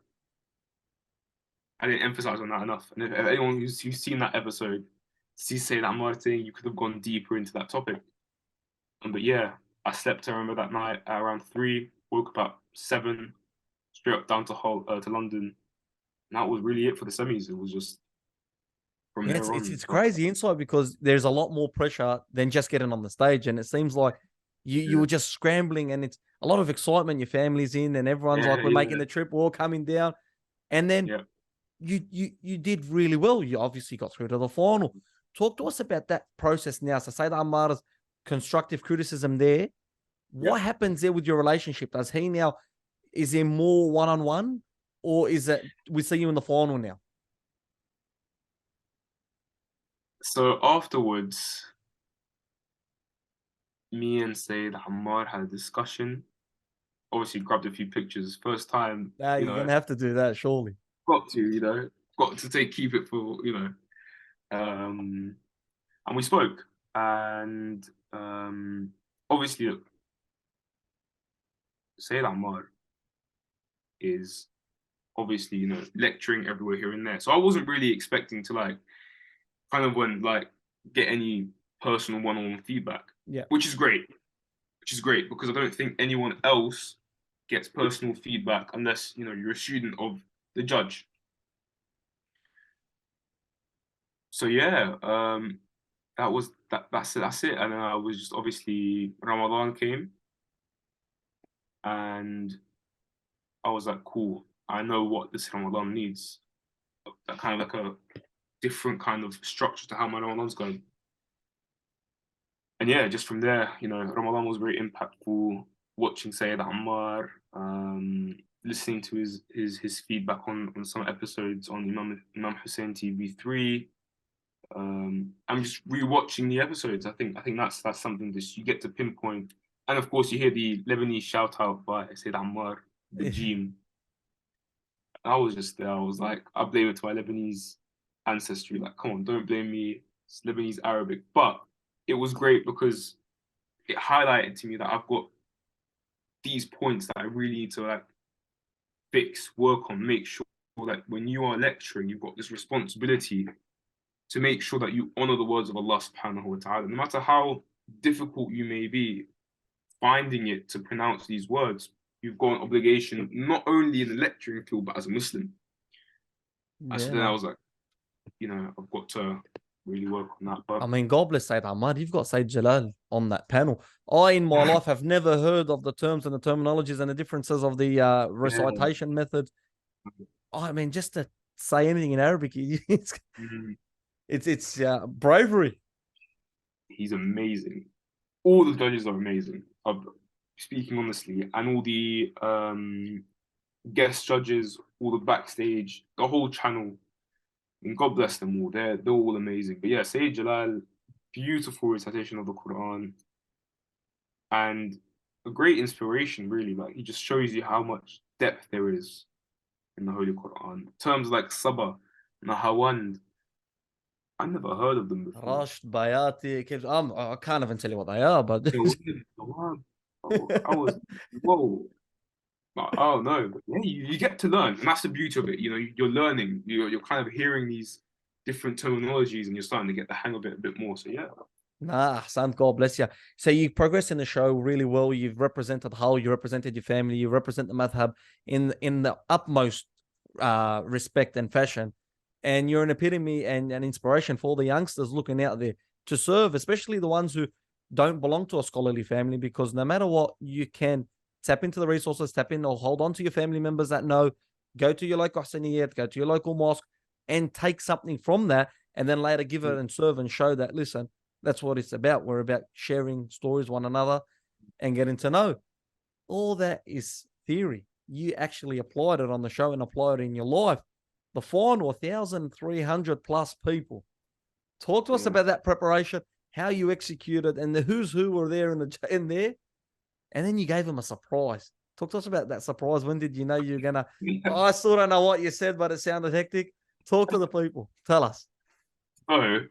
I didn't emphasize on that enough. And if anyone who's seen that episode sees Sayyid Ammar thing, you could have gone deeper into that topic. But yeah, I slept, I remember that night at around 3, woke up at 7, straight up down to London. And that was really it for the semis. It was just from Yeah, there on. it's crazy insight because there's a lot more pressure than just getting on the stage. And it seems like you were just scrambling and it's a lot of excitement. Your family's in and everyone's like, we're making the trip, we're all coming down. And then you did really well. You obviously got through to the final. Talk to us about that process now. So say that Ammar's constructive criticism there. What happens there with your relationship? Does he now, is there more one-on-one or is it, we see you in the final now? So afterwards, me and Sayyid Ammar had a discussion. Obviously, grabbed a few pictures. First time, You're going to have to do that, surely. Got to keep it for, and we spoke. And obviously, look, Sayyid Ammar is obviously, lecturing everywhere here and there. So I wasn't really expecting to get any personal one-on-one feedback. Yeah. Which is great because I don't think anyone else gets personal feedback unless, you're a student of the judge. So yeah, that's it. And then I was just obviously Ramadan came and I was like, cool, I know what this Ramadan needs. Kind of like a different kind of structure to how my Ramadan's going. And yeah, just from there, Ramadan was very impactful. Watching Sayyid Ammar, listening to his feedback on some episodes on Imam Hussein TV3. I'm just rewatching the episodes. I think that's something that you get to pinpoint. And of course, you hear the Lebanese shout out by Sayyid Ammar, the Jim. I was just there. I was like, I blame it to my Lebanese ancestry. Like, come on, don't blame me. It's Lebanese Arabic. But it was great because it highlighted to me that I've got these points that I really need to fix, work on, make sure that when you are lecturing, you've got this responsibility to make sure that you honor the words of Allah subhanahu wa ta'ala. No matter how difficult you may be finding it to pronounce these words, you've got an obligation, not only in the lecturing field, but as a Muslim. So then I was like, I've got to really work on that. But I mean, God bless Sayyid Ammar. You've got Sayyid Jalal on that panel. I, in my life, have never heard of the terms and the terminologies and the differences of the recitation method. I mean, just to say anything in Arabic, it's bravery. He's amazing. All the judges are amazing. Speaking honestly, and all the guest judges, all the backstage, the whole channel. And God bless them all. They're all amazing. But yeah, Sayyid Jalal, beautiful recitation of the Quran, and a great inspiration. Really, he just shows you how much depth there is in the Holy Quran. Terms like Sabah, Nahawand, I never heard of them before. Rashd, Bayati, I can't even tell you what they are, but I was, whoa. Like, oh no, but yeah, you get to learn, and that's the beauty of it. You know, you're learning. You're kind of hearing these different terminologies, and you're starting to get the hang of it a bit more. So yeah. Nah, son, God bless you. So you progress in the show really well. You've represented Hull, you represented your family, you represent the madhab in the utmost respect and fashion. And you're an epitome and an inspiration for all the youngsters looking out there to serve, especially the ones who don't belong to a scholarly family, because no matter what, you can tap into the resources, tap in or hold on to your family members that know, go to your local Hassaniyat, go to your local mosque and take something from that, and then later give it and serve and show that, listen, that's what it's about. We're about sharing stories one another and getting to know. All that is theory. You actually applied it on the show and applied it in your life. The final, 1,300 plus people. Talk to us about that preparation, how you executed, and the who's who were there in there. And then you gave them a surprise. Talk to us about that surprise. When did you know you were gonna? Oh, I still don't know what you said, but it sounded hectic. Talk to the people. Tell us. So I've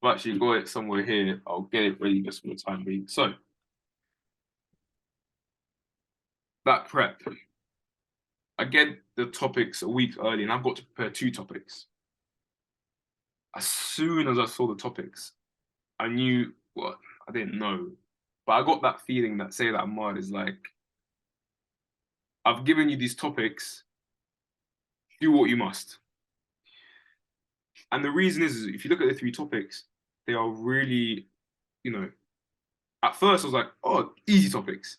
actually got it somewhere here. I'll get it ready just for the time being. So that prep, I get the topics a week early, and I've got to prepare 2 topics. As soon as I saw the topics, I knew what I didn't know, but I got that feeling that say that Ahmad is like, I've given you these topics, do what you must. And the reason is if you look at the 3 topics, they are really, you know, at first I was like, oh, easy topics,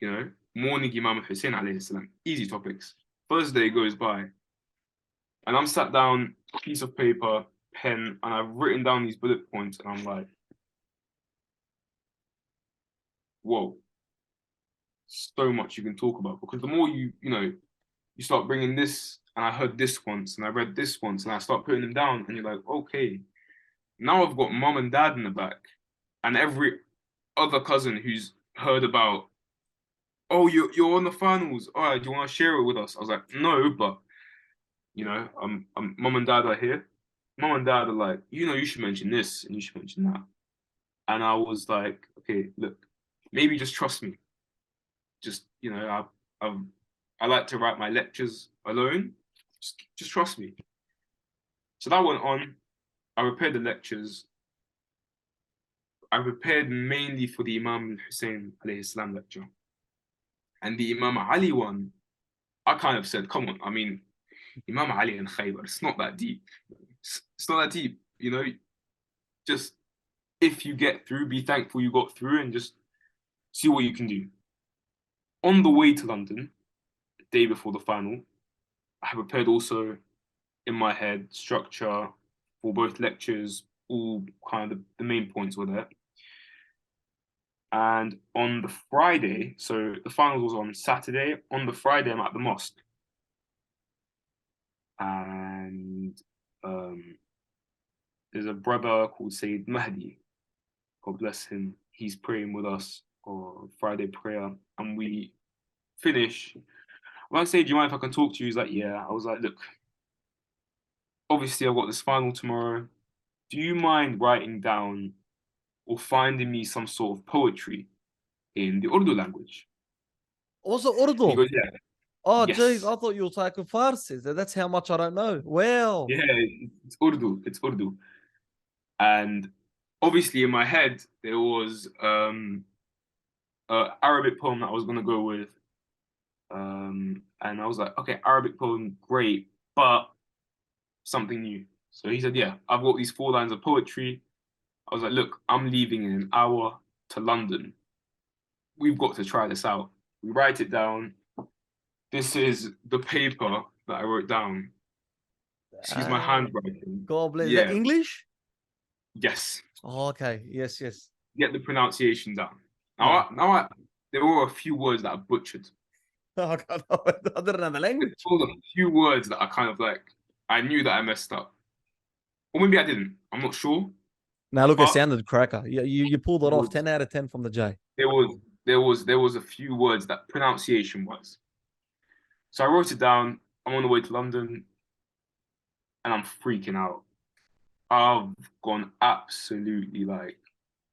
you know, morning Imam Hussein alayhi salam, easy topics. First day goes by, and I'm sat down, piece of paper, pen, and I've written down these bullet points, and I'm like, whoa, so much you can talk about. Because the more you know, you start bringing this, and I heard this once, and I read this once, and I start putting them down, and you're like, okay, now I've got mom and dad in the back, and every other cousin who's heard about, oh, you're on the finals. All right, do you want to share it with us? I was like, no, but you know, mom and dad are here. Mom and dad are like, you know, you should mention this and you should mention that. And I was like, okay, look, maybe just trust me. Just, you know, I like to write my lectures alone. Just trust me. So that went on. I prepared the lectures. I prepared mainly for the Imam Hussein alayhi salam lecture. And the Imam Ali one, I kind of said, come on, I mean, Imam Ali and Khaybar, it's not that deep. It's not that deep, you know. Just if you get through, be thankful you got through and just see what you can do. On the way to London, the day before the final, I have prepared also in my head structure for both lectures, all kind of the main points were there. And on the Friday, so the finals was on Saturday, on the Friday I'm at the mosque. And there's a brother called Sayyid Mahdi, God bless him. He's praying with us for Friday prayer, and we finish. When I say, do you mind if I can talk to you? He's like, yeah. I was like, look, obviously I've got this final tomorrow. Do you mind writing down or finding me some sort of poetry in the Urdu language? Was it And he Urdu? goes, yeah, Oh, geez, yes. I thought you were taking Farsi. That's how much I don't know. Well, Yeah, it's Urdu. It's Urdu. And obviously in my head, there was an Arabic poem that I was going to go with. And I was like, okay, Arabic poem, great, but something new. So he said, yeah, I've got these 4 lines of poetry. I was like, look, I'm leaving in an hour to London. We've got to try this out. We write it down. This is the paper that I wrote down. Excuse my handwriting. God bless. Is that Yeah, English? yes. Oh, okay. Yes, yes. Get the pronunciation down. No. There were a few words that I butchered. Oh, God, I didn't know the There language. were a few words that I kind of like, I knew that I messed up. Or maybe I didn't. I'm not sure. Now, look, it But sounded cracker. You pulled it off. was 10 out of 10 from the J. there was a few words that pronunciation was. So I wrote it down. I'm on the way to London, and I'm freaking out. I've gone absolutely like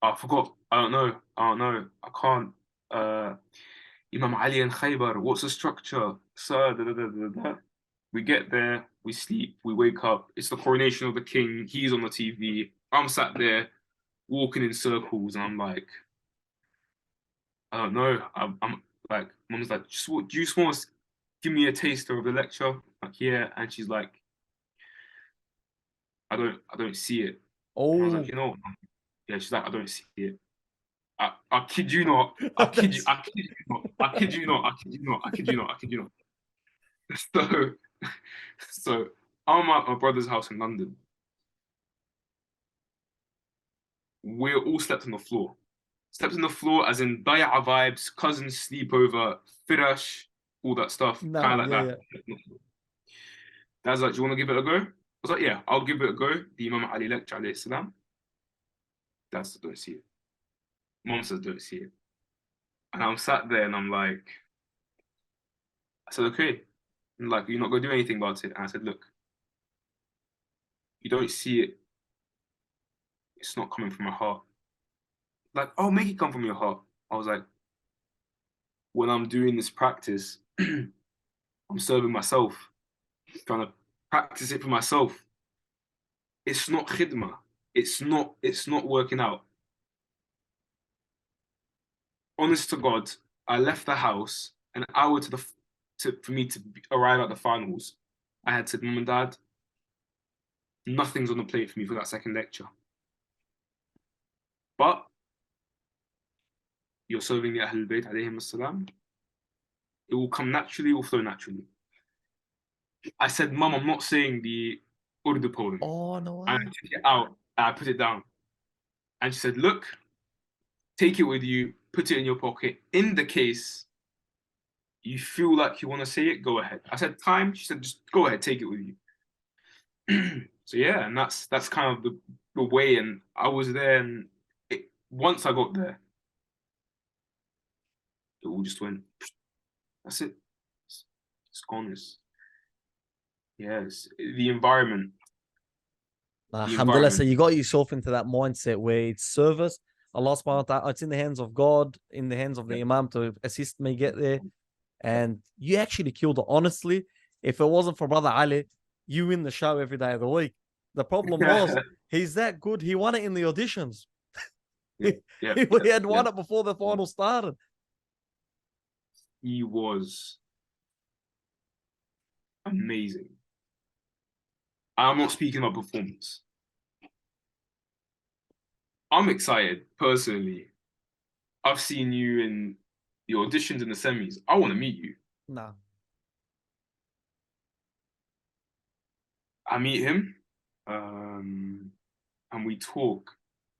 I forgot. I don't know. I can't. Imam Ali and Khaybar, what's the structure? Sir, da, da, da, da, da. We get there, we sleep, we wake up. It's the coronation of the king. He's on the TV. I'm sat there walking in circles, and I'm like, I don't know. I'm like, Mum's like, do you just want to give me a taster of the lecture? Like, yeah. And she's like, I don't see it. And I was like, Oh, you know what? Yeah, she's like, I don't see it. I kid you not. I kid you. I kid you not. I kid you not. I kid you not. I kid you not. I kid you not. So, so I'm at my brother's house in London. We're all slept on the floor. Slept on the floor as in Daya'a vibes, cousins sleepover, firash, all that stuff. nah, Kind of like yeah, that. Dad's like, do you want to give it a go? I was like, yeah, I'll give it a go. The Imam Ali lecture, alayhi salam. Dad said, don't see it. Mom says, don't see it. And I'm sat there and I'm like, I said, okay. And like, you're not going to do anything about it. And I said, look, you don't see it. It's not coming from my heart. Like, oh, make it come from your heart. I was like, when I'm doing this practice, I'm serving myself, trying to practice it for myself. It's not khidmah. It's not working out. Honest to God, I left the house an hour for me to arrive at the finals. I had said, Mum and Dad, nothing's on the plate for me for that second lecture. But you're serving the Ahlul Bayt alayhim as-salam. It will come naturally, it will flow naturally. I said, Mum, I'm not saying the Urdu poem. oh no way. And I took it out and I put it down. And she said, look, take it with you, put it in your pocket. In the case you feel like you want to say it, go ahead. I said, time. She said, just go ahead, take it with you. So yeah, and that's kind of the way. And I was there, and once I got there, it all just went. That's it. It's gone. Yes, the environment. Alhamdulillah. So you got yourself into that mindset where it's service. Allah subhanahu wa ta'ala, it's in the hands of God, in the hands of the Imam to assist me get there. And you actually killed it. Honestly, if it wasn't for Brother Ali, you win the show every day of the week. The problem was he's that good. He won it in the auditions. He had won it before the final started. He was amazing. I'm not speaking about performance. I'm excited personally. I've seen you in the auditions and the semis. I want to meet you. No. I meet him, and we talk.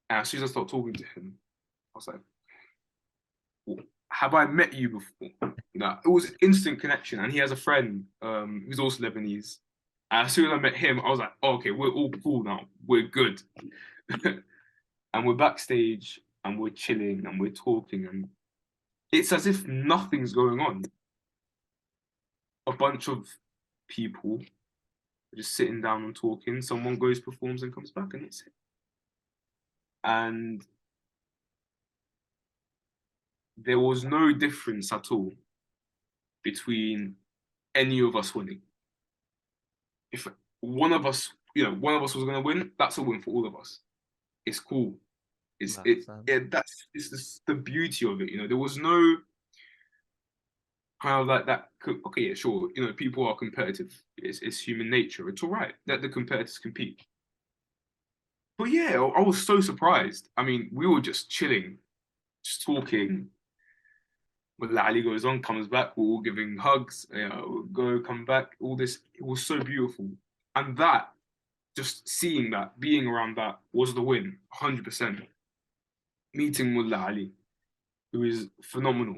And as soon as I start talking to him, I was like, well, have I met you before? It was an instant connection. And he has a friend who's also Lebanese. And as soon as I met him, I was like, oh, okay, we're all cool now. We're good. And we're backstage and we're chilling and we're talking. And it's as if nothing's going on. A bunch of people just sitting down and talking. Someone goes, performs, and comes back, and it's it. And there was no difference at all between any of us winning. If one of us was going to win, that's a win for all of us. It's cool. That's the beauty of it. There was no kind of like that. Okay, yeah, sure. People are competitive. It's human nature. It's all right that the competitors compete. But yeah, I was so surprised. I mean, we were just chilling, just talking. When Ali goes on, comes back, we're all giving hugs, go, come back, all this. It was so beautiful. And that, just seeing that, being around that, was the win, 100%. Meeting Mullah Ali, who is phenomenal,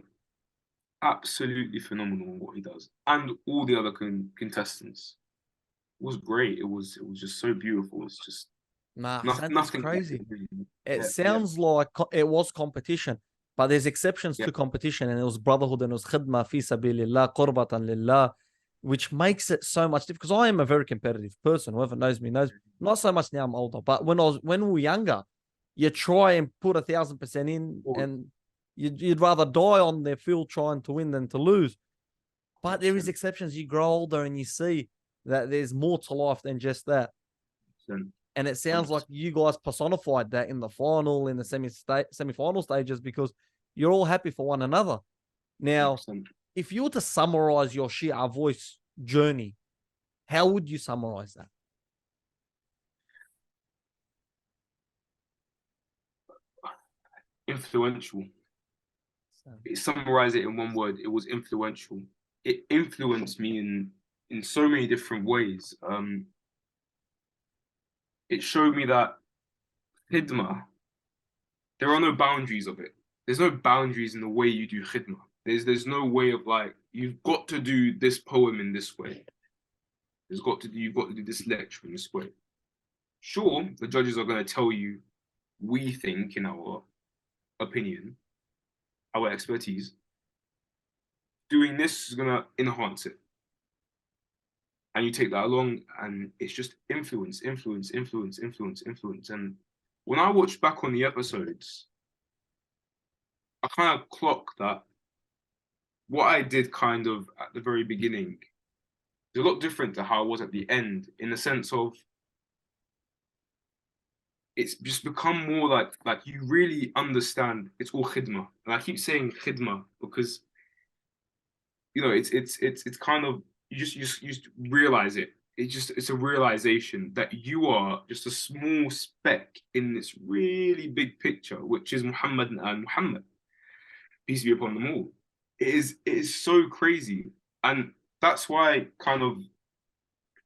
absolutely phenomenal in what he does. And all the other contestants. It was great. It was just so beautiful. It's just nothing crazy. It sounds like it was competition. But there's exceptions to competition, and it was brotherhood, and it was khidmah fi sabilillah, qurbatan lillah, which makes it so much different. Because I am a very competitive person. Whoever knows me knows. Not so much now, I'm older. But when we were younger, you try and put 1,000% in, and You'd rather die on their field trying to win than to lose. But there is exceptions. You grow older and you see that there's more to life than just that. And it sounds like you guys personified that in the final, in the semi-final stages, because you're all happy for one another. Now, 100%. if you were to summarize your Shia Voice journey, how would you summarize that? Influential. Summarize it in one word. It was influential. It influenced me in so many different ways. It showed me that khidmah, there are no boundaries of it. There's no boundaries in the way you do khidmah. There's no way of like, you've got to do this poem in this way. You've got to do this lecture in this way. Sure, the judges are going to tell you, we think, in our opinion, our expertise, doing this is going to enhance it. And you take that along, and it's just influence. And when I watch back on the episodes, I kind of clock that what I did kind of at the very beginning is a lot different to how I was at the end, in the sense of it's just become more like you really understand it's all khidmah. And I keep saying khidmah because, you know, it's kind of, you just realize it. It's a realization that you are just a small speck in this really big picture, which is Muhammad and Muhammad, peace be upon them all. It is so crazy. And that's why kind of,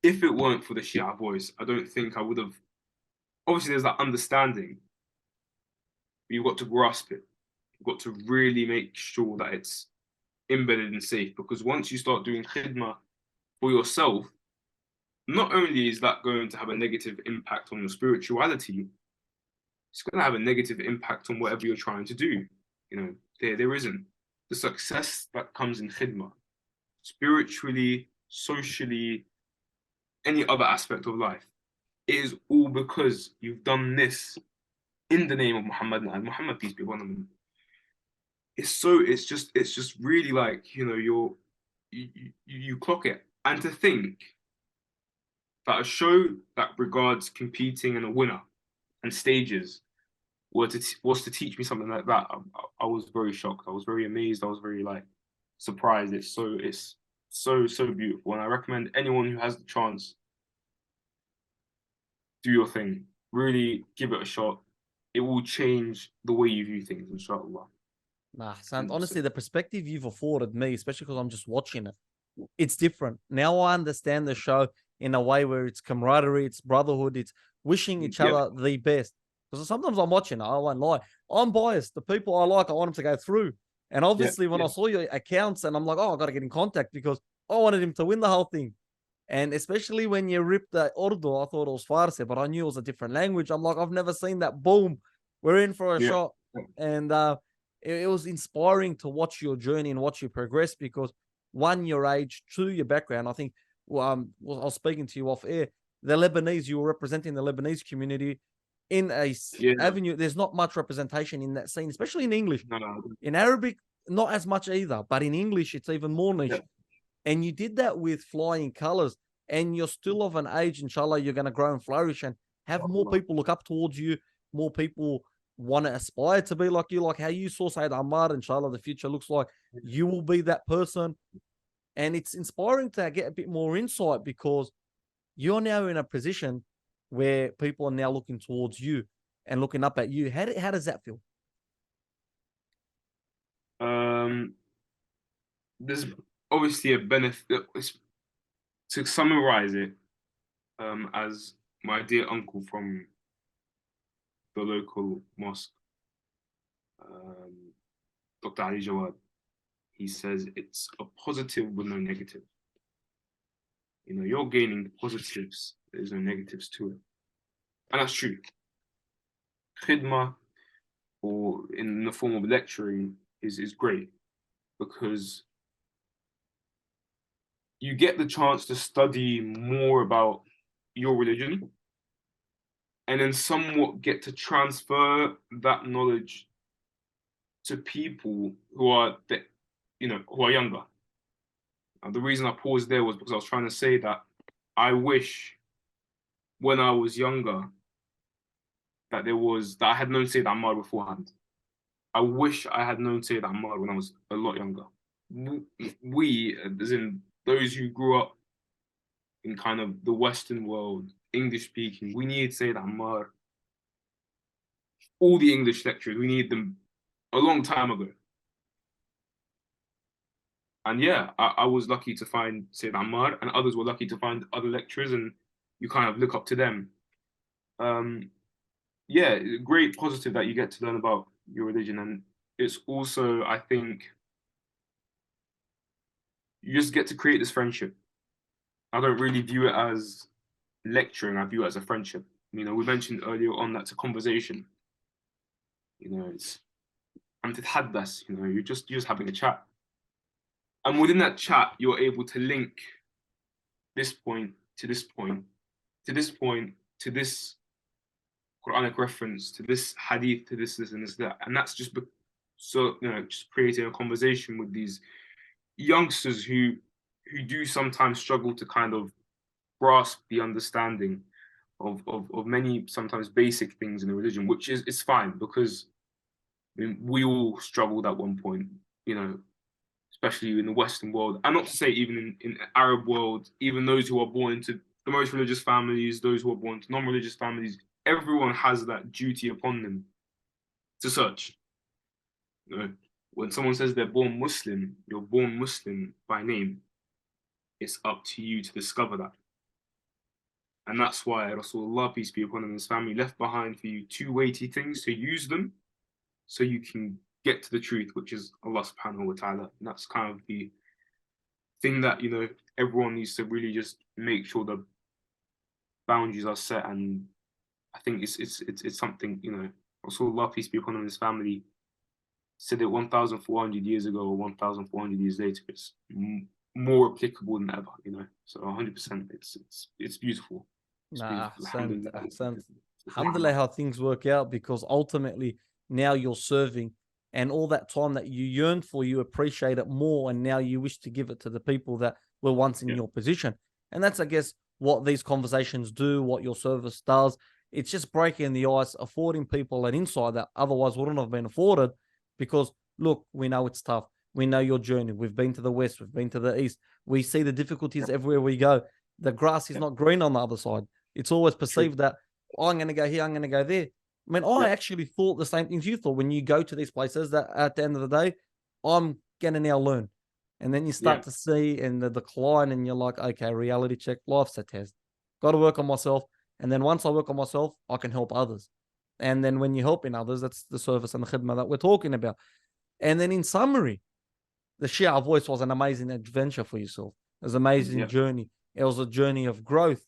if it weren't for the Shia Voice, I don't think I would have, obviously there's that understanding, but you've got to grasp it. You've got to really make sure that it's embedded and safe, because once you start doing khidmah for yourself, not only is that going to have a negative impact on your spirituality, it's going to have a negative impact on whatever you're trying to do. You know, there isn't the success that comes in khidmah, spiritually, socially, any other aspect of life. It is all because you've done this in the name of Muhammad and Muhammad, peace be upon him. It's just really like, you know, you clock it. And to think that a show that regards competing and a winner and stages was to teach me something like that, I was very shocked. I was very amazed. I was very like surprised. It's so beautiful, and I recommend anyone who has the chance, do your thing. Really give it a shot. It will change the way you view things, inshallah. Nah, son, honestly, the perspective you've afforded me, especially because I'm just watching it, it's different. Now I understand the show in a way where it's camaraderie, it's brotherhood, it's wishing each other the best. Because sometimes I'm watching, I won't lie, I'm biased. The people I like, I want them to go through. And obviously, when I saw your accounts, and I'm like, oh, I got to get in contact because I wanted him to win the whole thing. And especially when you ripped the Urdu, I thought it was Farsi, but I knew it was a different language. I'm like, I've never seen that. Boom, we're in for a shot. And it was inspiring to watch your journey and watch you progress, because one, your age, two, your background. I think I was speaking to you off air. The Lebanese, you were representing the Lebanese community in a avenue. There's not much representation in that scene, especially in English. In Arabic, not as much either, but in English, it's even more niche. And you did that with Flying Colors, and you're still of an age, inshallah, you're going to grow and flourish and have more people look up towards you, more people want to aspire to be like you, like how you saw Sayyid Ammar, inshallah, the future looks like you will be that person. And it's inspiring to get a bit more insight, because you're now in a position where people are now looking towards you and looking up at you. How does that feel? There's obviously a benefit. To summarize it, as my dear uncle from the local mosque, Dr. Ali Jawad, he says it's a positive with no negative. You know, you're gaining positives, there's no negatives to it. And that's true. Khidmah, or in the form of lecturing, is great, because you get the chance to study more about your religion, and then somewhat get to transfer that knowledge to people who are, who are younger. And the reason I paused there was because I was trying to say that I wish when I was younger that I had known Sayyid Ammar beforehand. I wish I had known Sayyid Ammar when I was a lot younger. We, as in those who grew up in kind of the Western world, English speaking, we need Sayyid Ammar. All the English lecturers, we need them a long time ago. And yeah, I was lucky to find Sayyid Ammar, and others were lucky to find other lecturers, and you kind of look up to them. Yeah, great positive that you get to learn about your religion. And it's also, I think, you just get to create this friendship. I don't really view it as lecturing, I view it as a friendship. We mentioned earlier on that's a conversation. It's you're just having a chat. And within that chat, you're able to link this point to this point, to this point, to this Quranic reference, to this hadith, to this, and this, that. And that's just just creating a conversation with these youngsters who do sometimes struggle to kind of grasp the understanding of many sometimes basic things in the religion, which is fine, because we all struggled at one point, especially in the Western world, and not to say even in the Arab world, even those who are born into the most religious families, those who are born into non-religious families, everyone has that duty upon them to search. When someone says they're born Muslim, you're born Muslim by name. It's up to you to discover that. And that's why Rasulullah, peace be upon him, and his family left behind for you 2 weighty things, to use them so you can get to the truth, which is Allah subhanahu wa ta'ala. And that's kind of the thing that, everyone needs to really just make sure the boundaries are set. And I think it's something, Rasulullah, peace be upon him, and his family said it 1,400 years ago or 1,400 years later. It's more applicable than ever, So 100%, it's beautiful. Alhamdulillah how things work out, because ultimately now you're serving, and all that time that you yearned for, you appreciate it more, and now you wish to give it to the people that were once in your position. And that's, I guess, what these conversations do, what your service does. It's just breaking the ice, affording people an insight that otherwise wouldn't have been afforded, because look, we know it's tough. We know your journey. We've been to the West. We've been to the East. We see the difficulties everywhere we go. The grass is not green on the other side. It's always perceived that, oh, I'm going to go here, I'm going to go there. I mean, I actually thought the same things you thought when you go to these places, that at the end of the day, I'm going to now learn. And then you start to see in the decline, and you're like, okay, reality check, life's a test. Got to work on myself. And then once I work on myself, I can help others. And then when you're helping others, that's the service and the khidmah that we're talking about. And then in summary, the Shia Voice was an amazing adventure for yourself. It was an amazing journey. It was a journey of growth.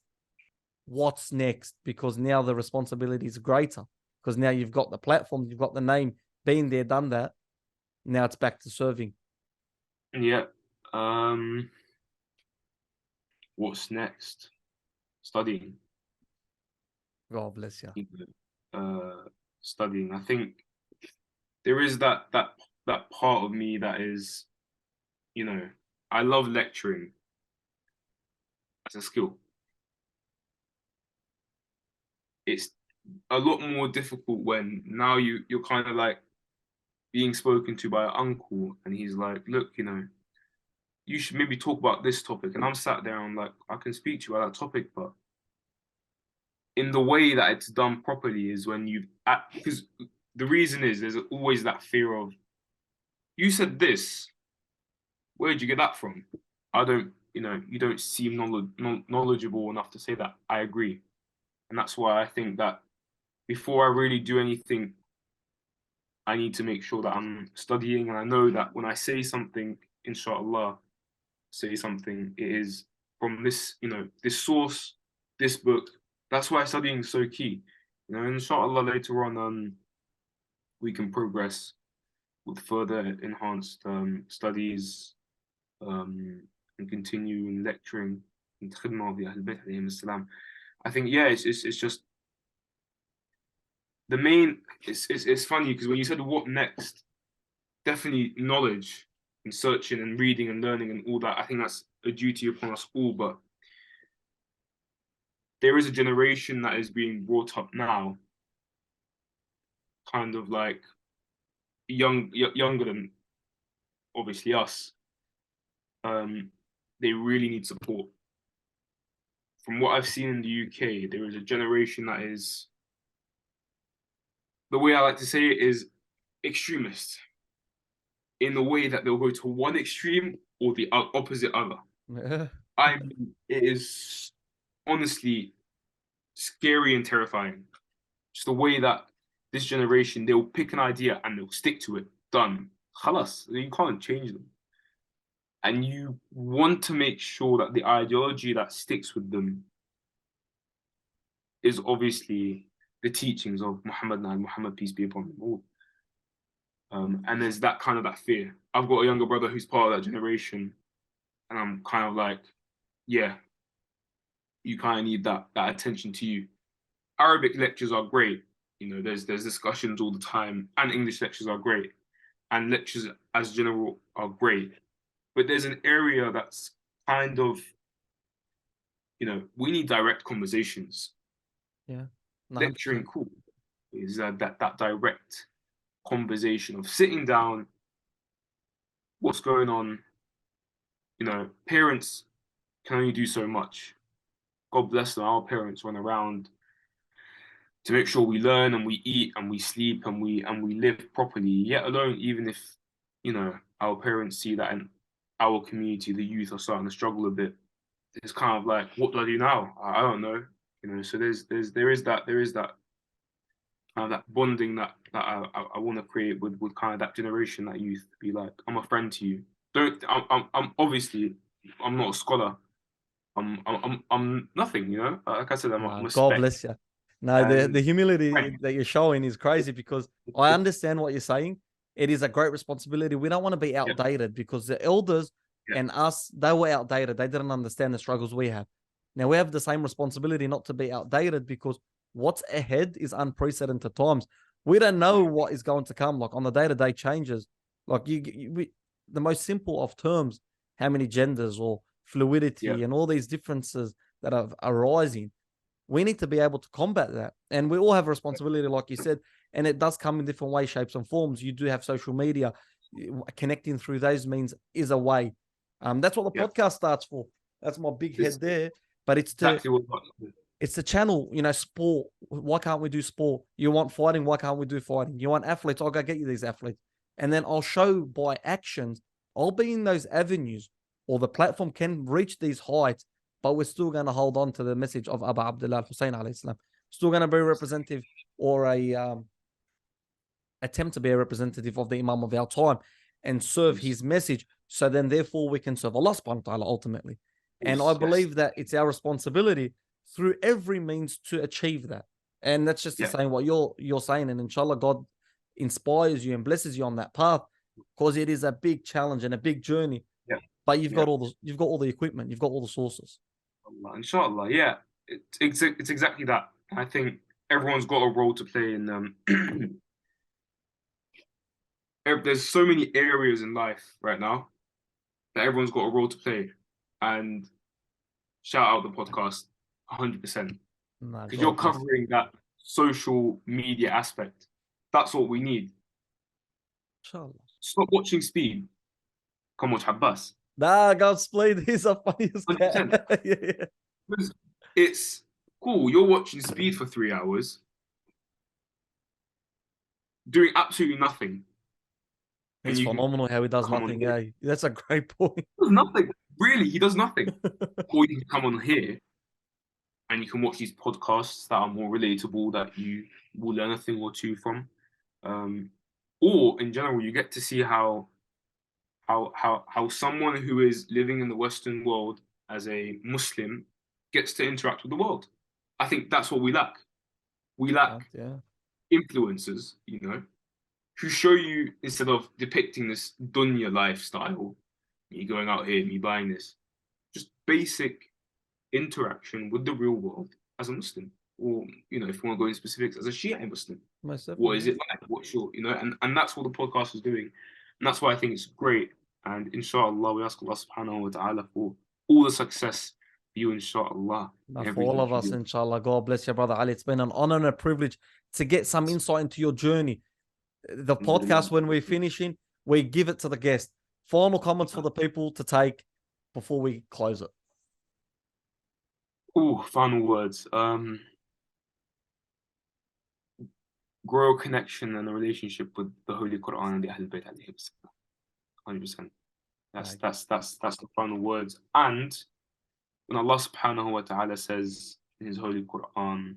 What's next? Because now the responsibility is greater. Because now you've got the platform, you've got the name, been there, done that. Now it's back to serving. Yeah. What's next? Studying. God bless you. Studying. I think there is that part of me that is, I love lecturing as a skill. It's a lot more difficult when now you're kind of like being spoken to by an uncle, and he's like, look, you should maybe talk about this topic. And I'm sat there, I'm like, I can speak to you about that topic, but in the way that it's done properly is when because the reason is there's always that fear of, you said this, where did you get that from? I don't, you don't seem knowledgeable enough to say that. I agree. And that's why I think that before I really do anything, I need to make sure that I'm studying. And I know that when I say something, inshallah, it is from this, this source, this book. That's why studying is so key. Inshallah, later on, we can progress with further enhanced studies, and continue in lecturing in khidmah of the Ahl Bayt alayhim as-salam. I think, it's just the main. It's funny because when you said what next, definitely knowledge and searching and reading and learning and all that. I think that's a duty upon us all. But there is a generation that is being brought up now, kind of like younger than obviously us. They really need support. From what I've seen in the UK, there is a generation that is, the way I like to say it is extremist, in the way that they'll go to one extreme or the opposite other. I mean, it is honestly scary and terrifying. Just the way that this generation, they'll pick an idea and they'll stick to it. Done. Khalas. You can't change them. And you want to make sure that the ideology that sticks with them is obviously the teachings of Muhammad and Muhammad, peace be upon them all. And there's that kind of that fear. I've got a younger brother who's part of that generation, and I'm kind of like, yeah, you kind of need that attention to you. Arabic lectures are great. You know, there's discussions all the time, and English lectures are great, and lectures as general are great. But there's an area that's kind of, you know, we need direct conversations. Yeah. 100%. Lecturing, cool, is that direct conversation of sitting down, what's going on. You know, parents can only do so much. God bless them. Our parents run around to make sure we learn and we eat and we sleep and we live properly. Yet alone, even if, you know, our parents see that in our community, the youth are starting to struggle a bit, it's kind of like, what do I do now? I don't know. You know, so there is that kind of that bonding that I want to create with kind of that generation, that youth. Be like, I'm a friend to you. I'm obviously, I'm not a scholar. I'm nothing, you know. Like I said, I'm a God speck. bless you. No, the humility that you're showing is crazy, because I understand what you're saying. It is a great responsibility. We don't want to be outdated, because the elders and us, they were outdated. They didn't understand the struggles we have. Now we have the same responsibility not to be outdated, because what's ahead is unprecedented times. We don't know what is going to come. Like on the day-to-day changes, like the most simple of terms, how many genders or fluidity and all these differences that are arising. We need to be able to combat that. And we all have a responsibility, like you said, and it does come in different ways, shapes, and forms. You do have social media. Connecting through those means is a way. That's what the podcast starts for. That's my big head there. But it's it's the channel, you know, sport. Why can't we do sport? You want fighting? Why can't we do fighting? You want athletes? I'll go get you these athletes. And then I'll show by actions. I'll be in those avenues, or the platform can reach these heights, but we're still going to hold on to the message of Abba Abdullah Hussein alayhi salam. Still going to be representative, or a attempt to be a representative of the Imam of our time and serve his message. So then therefore we can serve Allah subhanahu wa ta'ala ultimately. And I believe that it's our responsibility through every means to achieve that. And that's just the same what you're saying. And inshallah, God inspires you and blesses you on that path, because it is a big challenge and a big journey. But you've got all the equipment, you've got all the sources. Inshallah, yeah. It's exactly that. I think everyone's got a role to play in there's so many areas in life right now that everyone's got a role to play. And shout out the podcast 100%. Because you're covering that social media aspect. That's what we need. Inshallah. Stop watching Speed. Come watch Abbas. Nah, God's played. He's a funniest guy. Yeah. It's cool. You're watching Speed for 3 hours, doing absolutely nothing. He's phenomenal how he does nothing. Yeah, that's a great point. He does nothing. Really, he does nothing. Or you can come on here and you can watch these podcasts that are more relatable, that you will learn a thing or two from. Or in general, you get to see how someone who is living in the Western world as a Muslim gets to interact with the world. I think that's what we lack. We lack influencers, you know, who show you, instead of depicting this dunya lifestyle, me going out here, me buying this, just basic interaction with the real world as a Muslim. Or, you know, if you want to go into specifics, as a Shia Muslim. What is it like? What's your, you know, and that's what the podcast is doing. And that's why I think it's great. And inshallah, we ask Allah subhanahu wa ta'ala for all the success for you, inshallah. For all of us, inshallah. God bless you, brother Ali. It's been an honor and a privilege to get some insight into your journey. The podcast, when we're finishing, we give it to the guest. Final comments for the people to take before we close it. Oh, final words. Grow a connection and a relationship with the Holy Quran and the Ahlul Bayt alayhim salam. 100%. That's the final words. And when Allah subhanahu wa ta'ala says in His Holy Quran,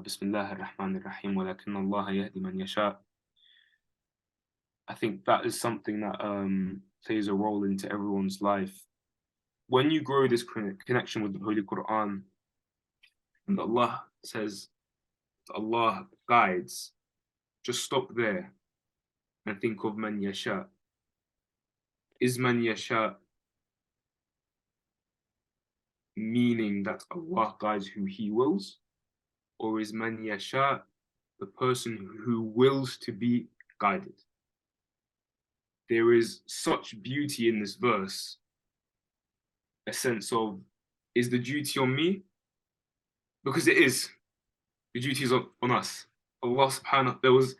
Bismillah ar-Rahman ar-Rahim, walakin Allah yahdi man yasha. I think that is something that plays a role into everyone's life. When you grow this connection with the Holy Quran, and Allah says, Allah guides, just stop there and think of man yasha. Is man yasha meaning that Allah guides who He wills? Or is man yasha the person who wills to be guided? There is such beauty in this verse, a sense of, is the duty on me? Because it is. The duty is on us. Allah subhanahu, there was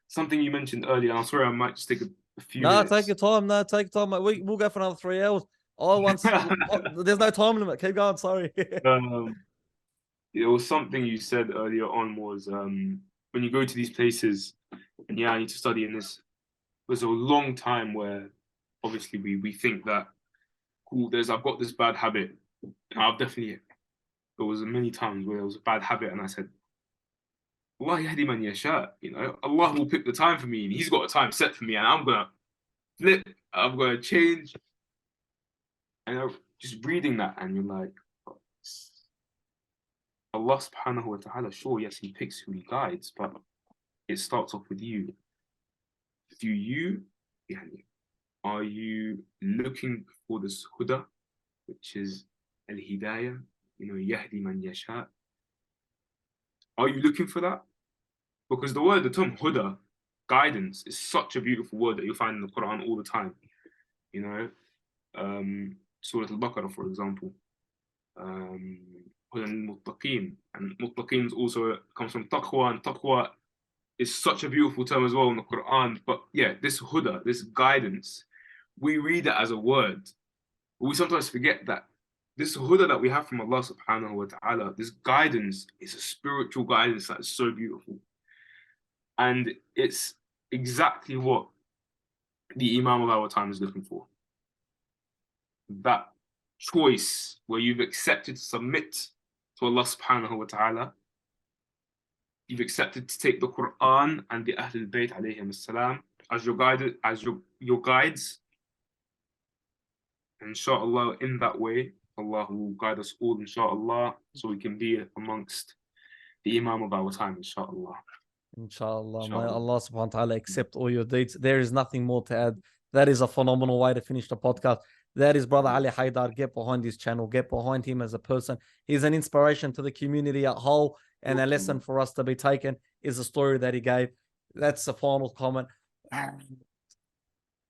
something you mentioned earlier, and I'm sorry I might just take a few minutes. Take your time. No, take your time, mate. We'll go for another 3 hours. There's no time limit. Keep going, sorry. There was something you said earlier on was when you go to these places and I need to study in this. There's a long time where obviously we think that cool, I've got this bad habit. And there was many times where there was a bad habit and I said, Allah yahdi man yasha, Allah will pick the time for me and He's got a time set for me and I'm gonna flip, I'm gonna change. And just reading that and you're like, Allah subhanahu wa ta'ala, sure, yes, He picks who He guides, but it starts off with you. Are you looking for this huda, which is al-hidayah, yahdi man yasha? Are you looking for that? Because the term huda, guidance, is such a beautiful word that you'll find in the Quran all the time. Surah Al-Baqarah, for example. Huda al-muttaqeen. And muttaqeen also comes from taqwa, and taqwa is such a beautiful term as well in the Quran. But yeah, this huda, this guidance, we read it as a word. But we sometimes forget that this huda that we have from Allah subhanahu wa ta'ala, this guidance is a spiritual guidance that is so beautiful. And it's exactly what the Imam of our time is looking for. That choice where you've accepted to submit to Allah subhanahu wa ta'ala. You've accepted to take the Quran and the Ahlul Bayt alayhim salam as your guides. Inshallah, in that way, Allah will guide us all, inshallah, so we can be amongst the Imam of our time, inshallah. Inshallah. May Allah subhanahu wa ta'ala accept all your deeds. There is nothing more to add. That is a phenomenal way to finish the podcast. That is Brother Ali Haidar. Get behind his channel. Get behind him as a person. He's an inspiration to the community at whole. And a lesson for us to be taken is the story that he gave. That's the final comment.